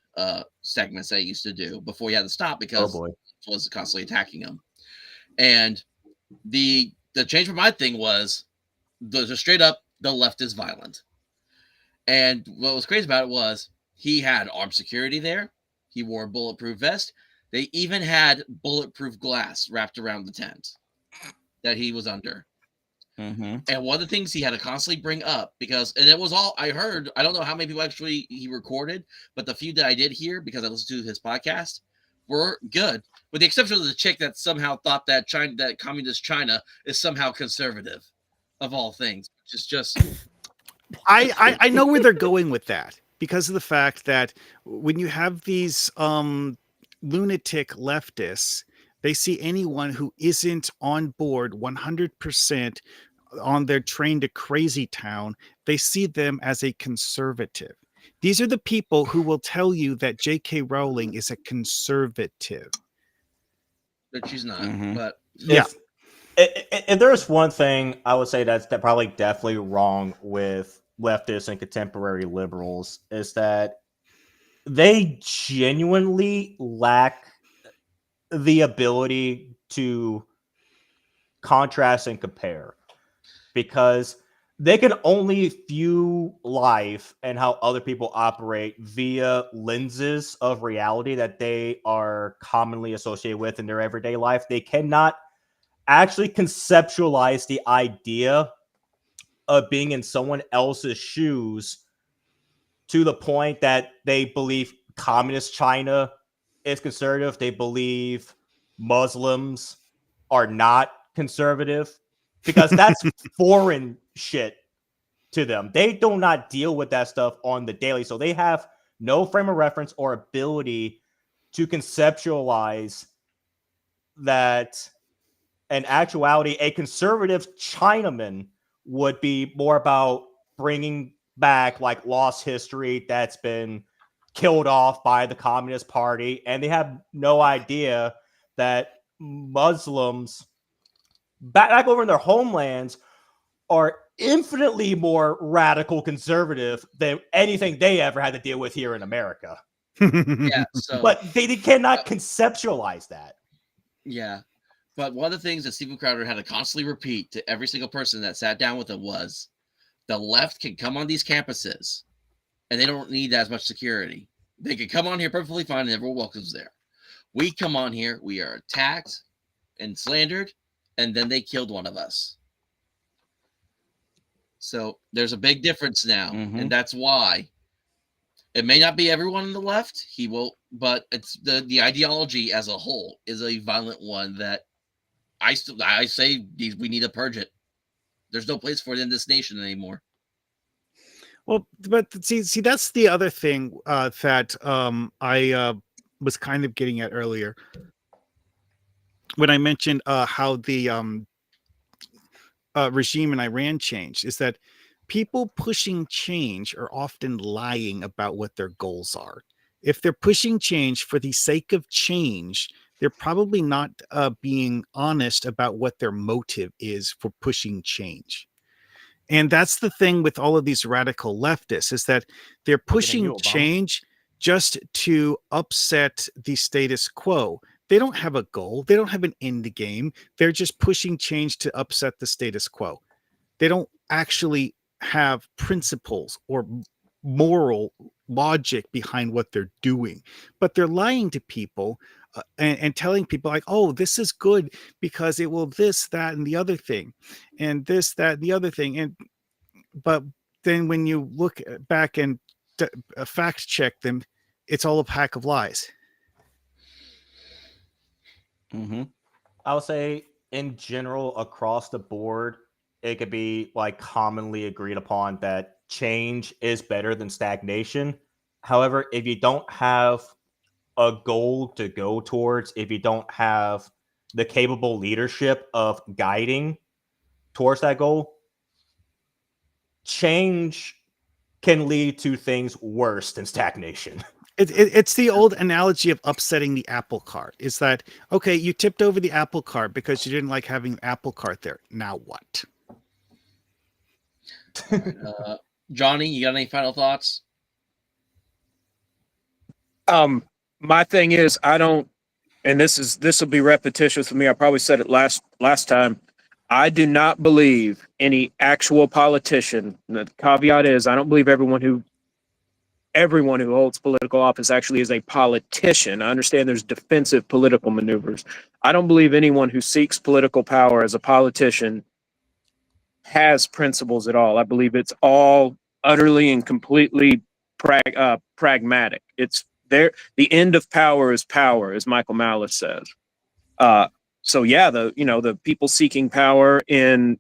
segments that he used to do before he had to stop because it was constantly attacking him. And the Change My Mind thing was just straight up the left is violent. And what was crazy about it was he had armed security there. He wore a bulletproof vest. They even had bulletproof glass wrapped around the tent that he was under. Mm-hmm. And one of the things he had to constantly bring up, because, and it was all I heard, I don't know how many people actually he recorded, but the few that I did hear, because I listened to his podcast, were good, with the exception of the chick that somehow thought that China, that communist China is somehow conservative, of all things, which is just. I know where they're going with that, because of the fact that when you have these lunatic leftists They see anyone who isn't on board 100% on their train to crazy town, they see them as a conservative. These are the people who will tell you that J.K. Rowling is a conservative. But she's not. Mhm. But Yeah. If there's one thing I would say that's probably definitely wrong with leftists and contemporary liberals is that they genuinely lack the ability to contrast and compare, because they can only view life and how other people operate via lenses of reality that they are commonly associated with in their everyday life. They cannot actually conceptualize the idea of being in someone else's shoes to the point that they believe communist China is conservative. They believe Muslims are not conservative, because that's foreign shit to them. They do not deal with that stuff on the daily. So they have no frame of reference or ability to conceptualize that in actuality, a conservative Chinaman would be more about bringing back like lost history that's been killed off by the Communist Party. And they have no idea that Muslims back over in their homelands are infinitely more radical conservative than anything they ever had to deal with here in America. yeah, so But they cannot conceptualize that. yeah. But one of the things that Stephen Crowder had to constantly repeat to every single person that sat down with him was the left can come on these campuses and they don't need as much security. They can come on here perfectly fine and everyone welcomes there. We come on here, we are attacked and slandered, and then they killed one of us. So there's a big difference now, and that's why it may not be everyone on the left. But it's the ideology as a whole is a violent one that I say we need to purge it. There's no place for it in this nation anymore. Well, but see, that's the other thing that I was kind of getting at earlier when I mentioned how the regime in Iran changed, is that people pushing change are often lying about what their goals are. If they're pushing change for the sake of change, they're probably not being honest about what their motive is for pushing change. And that's the thing with all of these radical leftists, is that they're pushing change just to upset the status quo. They don't have a goal. They don't have an end game. They're just pushing change to upset the status quo. They don't actually have principles or moral logic behind what they're doing, but they're lying to people and telling people like, oh, this is good because it will this, that, and the other thing, and this, that, and the other thing. But then when you look back and fact check them, it's all a pack of lies. I would say in general, across the board, it could be like commonly agreed upon that change is better than stagnation. However, if you don't have a goal to go towards, if you don't have the capable leadership of guiding towards that goal, change can lead to things worse than stagnation. It's the old analogy of upsetting the apple cart. Is that, okay, you tipped over the apple cart because you didn't like having the apple cart there. Now what? Johnny, you got any final thoughts? My thing is, I don't, and this will be repetitious for me. I probably said it last time. I do not believe any actual politician. The caveat is, I don't believe everyone who holds political office actually is a politician. I understand there's defensive political maneuvers. I don't believe anyone who seeks political power as a politician has principles at all. I believe it's all utterly and completely pragmatic. It's there. The end of power is power, as Michael Malice says. So yeah, the people seeking power in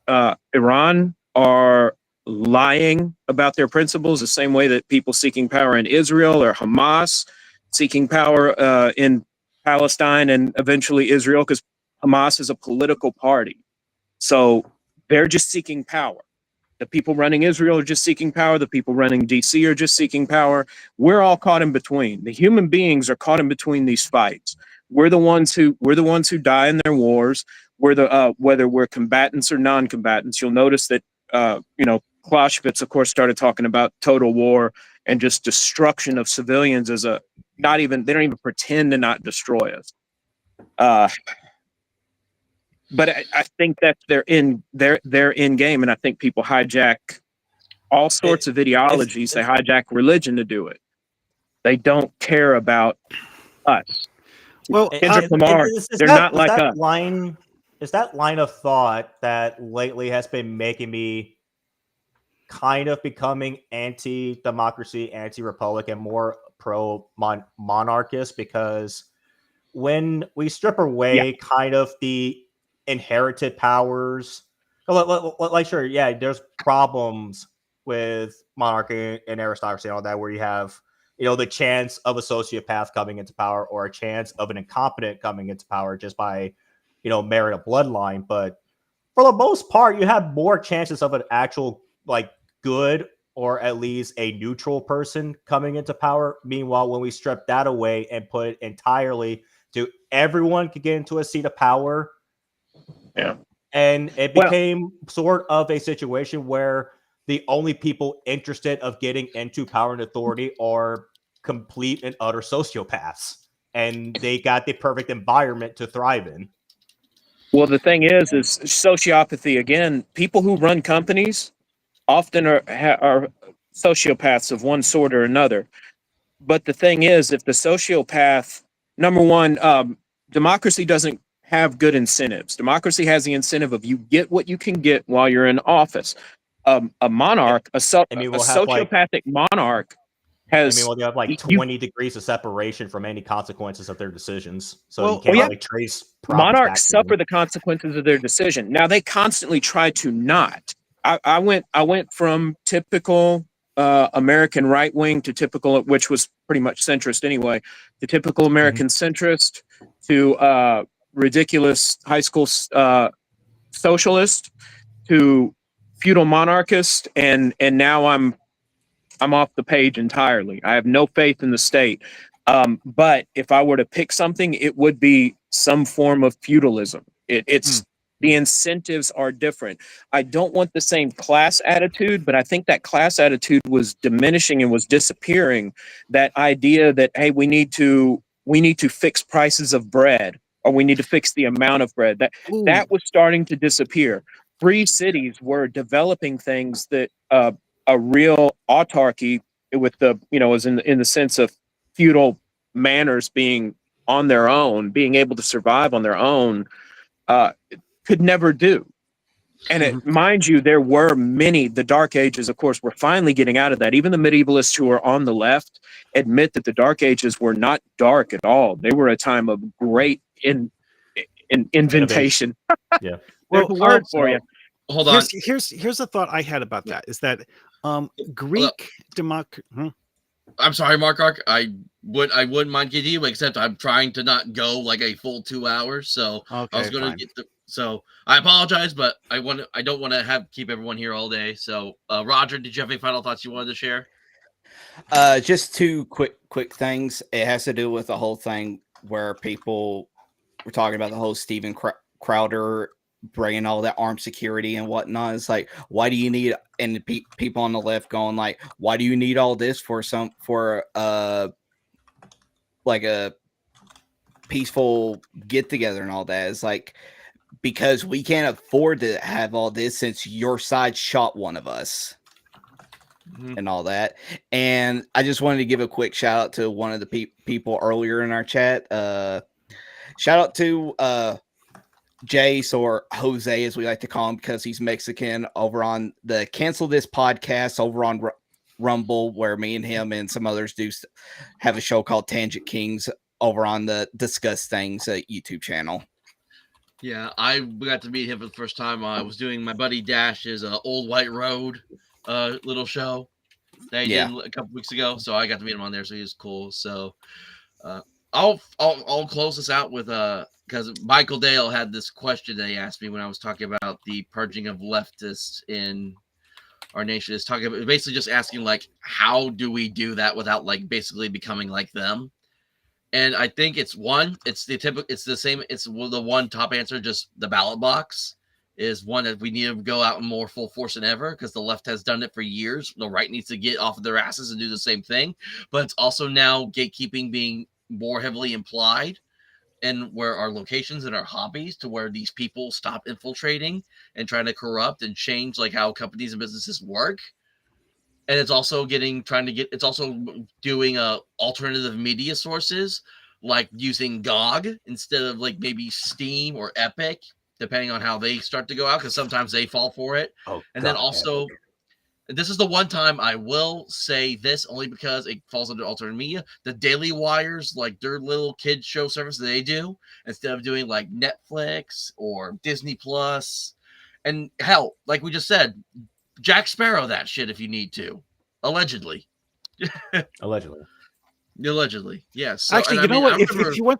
Iran are lying about their principles the same way that people seeking power in Israel or Hamas seeking power in Palestine and eventually Israel, because Hamas is a political party. So they're just seeking power. The people running Israel are just seeking power. The people running DC are just seeking power. We're all caught in between. The human beings are caught in between these fights. We're the ones who die in their wars. We're the whether we're combatants or non-combatants. You'll notice that Clausewitz, of course, started talking about total war and just destruction of civilians as a they don't even pretend to not destroy us. But I think that they're in game, and I think people hijack all sorts of ideologies. They hijack religion to do it. They don't care about us. Well, Kendrick Lamar, they're not like us. Is that line of thought that lately has been making me kind of becoming anti-democracy, anti-republic, and more pro-monarchist? Because when we strip away kind of the inherited powers, like sure, yeah, there's problems with monarchy and aristocracy and all that, where you have the chance of a sociopath coming into power or a chance of an incompetent coming into power just by merit of bloodline. But for the most part, you have more chances of an actual good or at least a neutral person coming into power. Meanwhile, when we strip that away and put it entirely to everyone could get into a seat of power, and it became sort of a situation where the only people interested of getting into power and authority are complete and utter sociopaths, and they got the perfect environment to thrive in. Well, the thing is sociopathy again. People who run companies often are sociopaths of one sort or another. But the thing is, if the sociopath, number one, democracy doesn't have good incentives. Democracy has the incentive of you get what you can get while you're in office. A monarch, a sociopathic monarch has. They have 20 degrees of separation from any consequences of their decisions. So you can't really trace monarchs suffer the consequences of their decision. Now they constantly try to not. I went from typical American right wing to typical, which was pretty much centrist anyway, to typical American centrist to ridiculous high school socialist to feudal monarchist, and now I'm off the page entirely. I have no faith in the state. But if I were to pick something, it would be some form of feudalism. It's the incentives are different. I don't want the same class attitude, but I think that class attitude was diminishing and was disappearing. That idea that, hey, we need to fix prices of bread, or we need to fix the amount of bread. That was starting to disappear. Free cities were developing things that a real autarky with the is in the sense of feudal manners being on their own, being able to survive on their own, could never do. And mind you, there were many, the Dark Ages, of course, we're finally getting out of that. Even the medievalists who are on the left admit that the Dark Ages were not dark at all. They were a time of great invention. Yeah. There's a word for you. Hold on. Here's a thought I had about that, is that Greek democracy. I'm sorry, Mark. I wouldn't mind getting you, except I'm trying to not go like a full 2 hours. So I was going to get so I apologize, but I don't want to keep everyone here all day. So Roger, did you have any final thoughts you wanted to share? Just two quick things. It has to do with the whole thing where people were talking about the whole Steven Crowder bringing all that armed security and whatnot. It's like, why do you need, and people on the left going like, why do you need all this for like a peaceful get together and all that? It's like, because we can't afford to have all this since your side shot one of us and all that. And I just wanted to give a quick shout out to one of the people earlier in our chat. Shout out to Jace, or Jose as we like to call him because he's Mexican, over on the Cancel This podcast over on Rumble, where me and him and some others do have a show called Tangent Kings over on the Discuss Things YouTube channel. Yeah, I got to meet him for the first time. I was doing my buddy Dash's Old White Road little show that he did a couple weeks ago. So I got to meet him on there. So he was cool. So I'll close this out with because Michael Dale had this question that he asked me when I was talking about the purging of leftists in our nation. Is talking about basically just asking like, how do we do that without like basically becoming like them? And I think it's the same. It's the one top answer. Just the ballot box is one that we need to go out in more full force than ever because the left has done it for years. The right needs to get off of their asses and do the same thing. But it's also now gatekeeping being more heavily implied and where our locations and our hobbies to where these people stop infiltrating and trying to corrupt and change like how companies and businesses work. And it's also it's also doing alternative media sources like using GOG instead of like maybe Steam or Epic, depending on how they start to go out, because sometimes they fall for it. Oh, And then God, also, Epic. this is the one time I will say this only because it falls under alternative media. The Daily Wires, like their little kid show service that they do, instead of doing like Netflix or Disney Plus, and hell, like we just said, Jack Sparrow that shit if you need to. Allegedly. Allegedly. Allegedly. Yes. So, Actually, and you know what? I If remember, you want,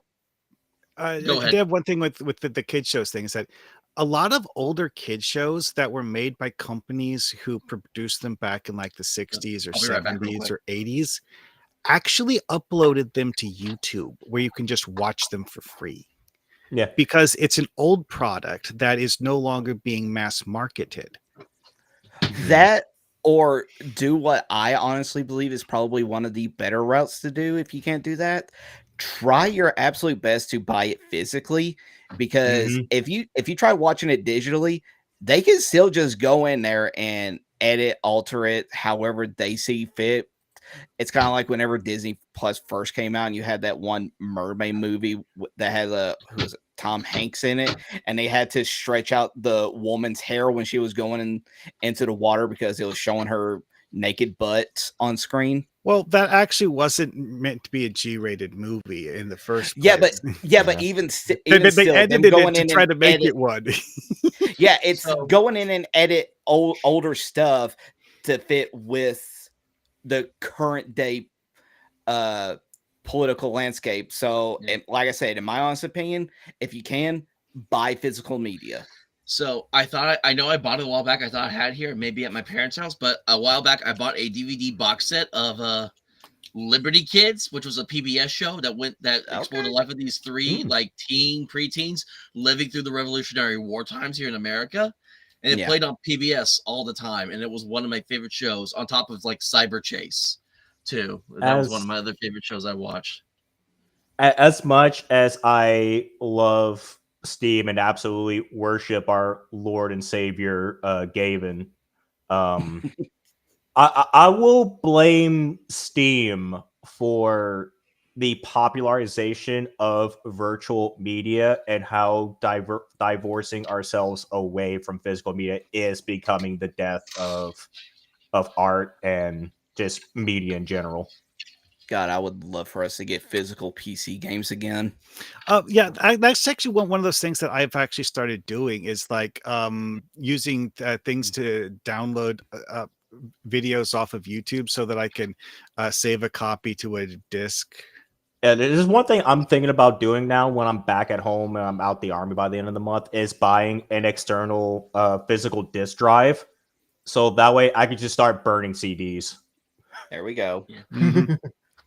go I ahead. did have one thing with the kid shows thing is that a lot of older kid shows that were made by companies who produced them back in like the 60s or I'll be right back real 70s quick. or 80s actually uploaded them to YouTube where you can just watch them for free. Yeah. Because it's an old product that is no longer being mass marketed. That or do what I honestly believe is probably one of the better routes to do if you can't do that. Try your absolute best to buy it physically because Mhm. if you try watching it digitally, they can still just go in there and edit, alter it however they see fit. It's kind of like whenever Disney Plus first came out and you had that one mermaid movie that had who was it, Tom Hanks in it, and they had to stretch out the woman's hair when she was going into the water because it was showing her naked butt on screen. Well, that actually wasn't meant to be a G-rated movie in the first place. Yeah, but Yeah. even They still, them edited it going to in try and to make edit. it one. Yeah, it's So- going in and edit older stuff to fit with the current day political landscape. So, Yeah. like I said, in my honest opinion, if you can, buy physical media. So I know I bought it a while back. I thought I had it here, maybe at my parents' house, but a while back I bought a DVD box set of Liberty Kids, which was a PBS show that explored the life of these three like preteens living through the Revolutionary War times here in America. And it played on PBS all the time, and it was one of my favorite shows, on top of like Cyber Chase, too. That was one of my other favorite shows I watched. As much as I love Steam and absolutely worship our Lord and Savior, Gavin, I will blame Steam for the popularization of virtual media and how divorcing ourselves away from physical media is becoming the death of art and just media in general. God, I would love for us to get physical PC games again. Yeah, that's actually one of those things that I've actually started doing is like using things to download videos off of YouTube so that I can save a copy to a disc. Yeah, there's one thing I'm thinking about doing now when I'm back at home and I'm out the army by the end of the month is buying an external physical disc drive. So that way I could just start burning CDs. There we go. Yeah. Mhm.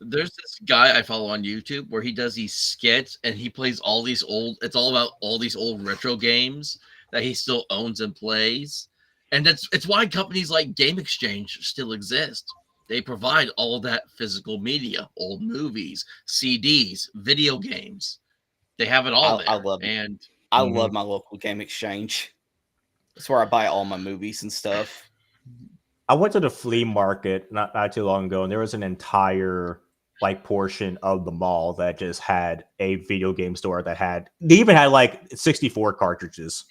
There's this guy I follow on YouTube where he does these skits and he plays all these it's all about all these old retro games that he still owns and plays. And it's why companies like Game Exchange still exist. They provide all that physical media, old movies, CDs, video games. They have it all there. I love it. And I love my local game exchange. That's where I buy all my movies and stuff. I went to the flea market not too long ago, and there was an entire like portion of the mall that just had a video game store they even had like 64 cartridges.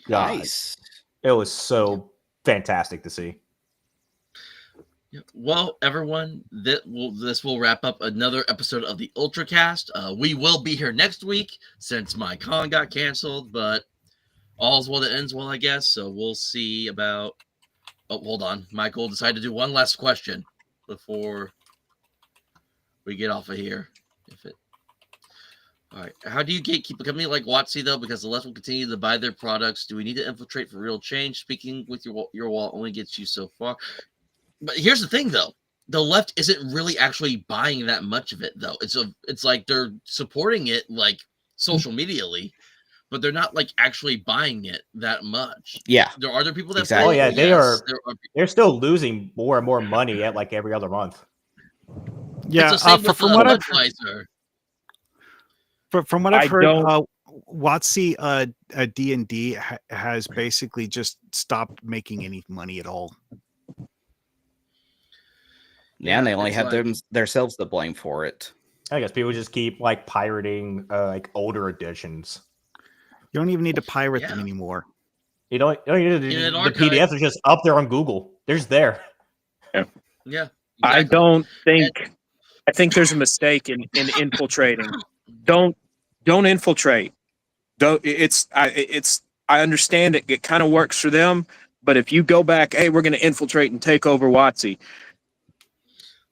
God, Nice. it was so fantastic to see. well, everyone, this will wrap up another episode of the Ultracast. We will be here next week since my con got canceled, but all's well that ends well, I guess. So we'll see about. Oh, hold on. Michael decided to do one last question before. we get off of here. All right. How do you keep a company like WotC though? Because the left will continue to buy their products. Do we need to infiltrate for real change? Speaking with your wall only gets you so far. But here's the thing though. The left isn't really actually buying that much of it though. It's like they're supporting it like social medially, but they're not like actually buying it that much. Yeah. There are people that Exactly. Oh yeah, yes, they're still losing more and more money at like every other month. Yeah, it's the same with from what I've Budweiser. From what I've heard, WotC D&D has basically just stopped making any money at all. Yeah, and they only have themselves to blame for it. I guess people just keep like pirating like older editions. You don't even need to pirate them anymore. You don't need to, the PDFs are just up there on Google. There's there. Yeah. Exactly. I think there's a mistake in infiltrating. Don't infiltrate. I understand it kind of works for them, but if you go back, hey, we're going to infiltrate and take over WotC.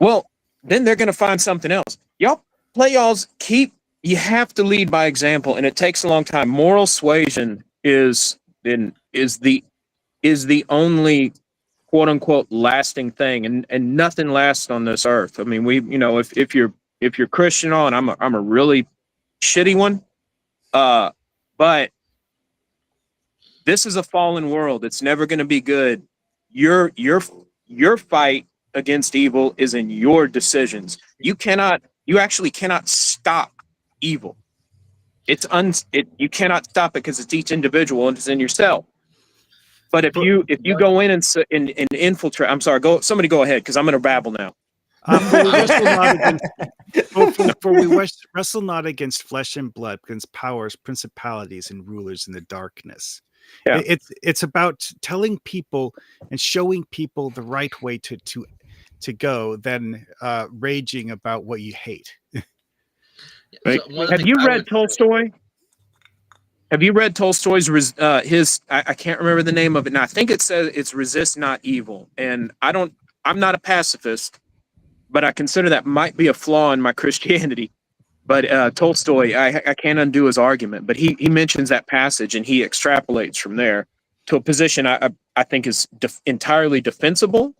Well, then they're going to find something else. You have to lead by example, and it takes a long time. Moral suasion is the only quote unquote lasting thing, and nothing lasts on this earth. I mean, if you're Christian and I'm a really shitty one, but this is a fallen world. It's never going to be good. Your fight against evil is in your decisions. You actually cannot stop evil. You cannot stop it because it's each individual and it's in yourself. But if you go in and infiltrate, I'm sorry, somebody go ahead because I'm going to babble now. For we wrestle not against flesh and blood, against powers, principalities, and rulers in the darkness. Yeah. It's about telling people and showing people the right way to go than raging about what you hate. Right. Have you read Tolstoy? Have you read Tolstoy's I can't remember the name of it now. I think it says it's Resist Not Evil. And I'm not a pacifist, but I consider that might be a flaw in my Christianity. But Tolstoy, I can't undo his argument, but he mentions that passage and he extrapolates from there to a position I think is entirely defensible,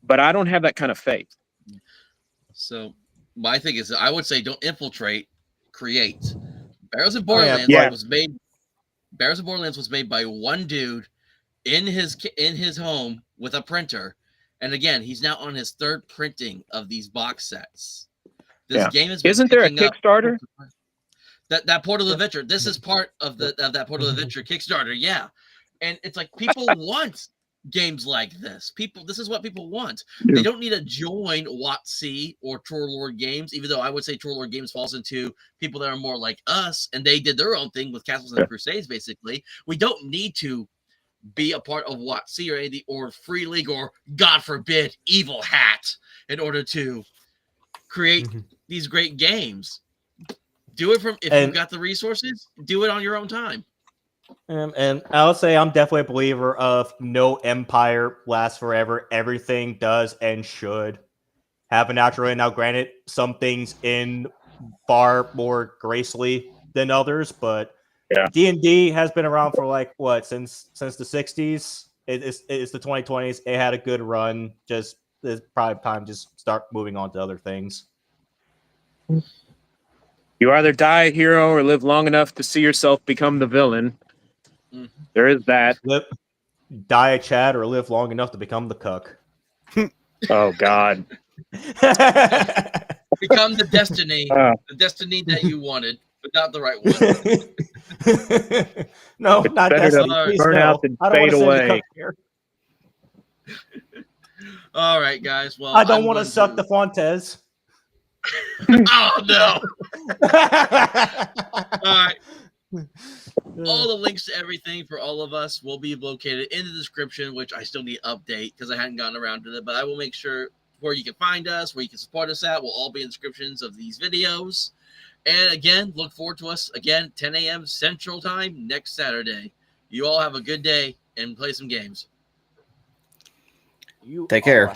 but I don't have that kind of faith. So my thing is, I would say don't infiltrate, create. Barrows of Borderlands was made by one dude in his home with a printer, and again, he's now on his third printing of these box sets. This game is isn't there a Kickstarter? That Portal Adventure. This is part of that Portal Adventure Kickstarter. Yeah, and it's like people want games like this. This is what people want. They don't need to join WotC or Troll Lord Games, even though I would say Troll Lord Games falls into people that are more like us, and they did their own thing with Castles and Crusades. Basically, we don't need to be a part of WotC or anything, or Free League, or God forbid, Evil Hat, in order to create these great games. Do it if you've got the resources. Do it on your own time. And I would say I'm definitely a believer of no empire lasts forever. Everything does and should have a natural end. Now, granted, some things end far more gracefully than others, but D&D has been around for like what since the 60s. It's the 2020s. It had a good run. Just it's probably time to just start moving on to other things. You either die a hero or live long enough to see yourself become the villain. There is that. Die a Chad or live long enough to become the cuck. Oh God. Become the destiny that you wanted, but not the right one. No, not destiny. Burn out and fade away. All right, guys. Well, I don't want to suck the Fontes. Oh no! All right. All the links to everything for all of us will be located in the description, which I still need to update because I hadn't gotten around to it. But I will make sure where you can find us, where you can support us at, will all be in the descriptions of these videos. And again, look forward to us again, 10 a.m. Central Time next Saturday. You all have a good day and play some games. Take care.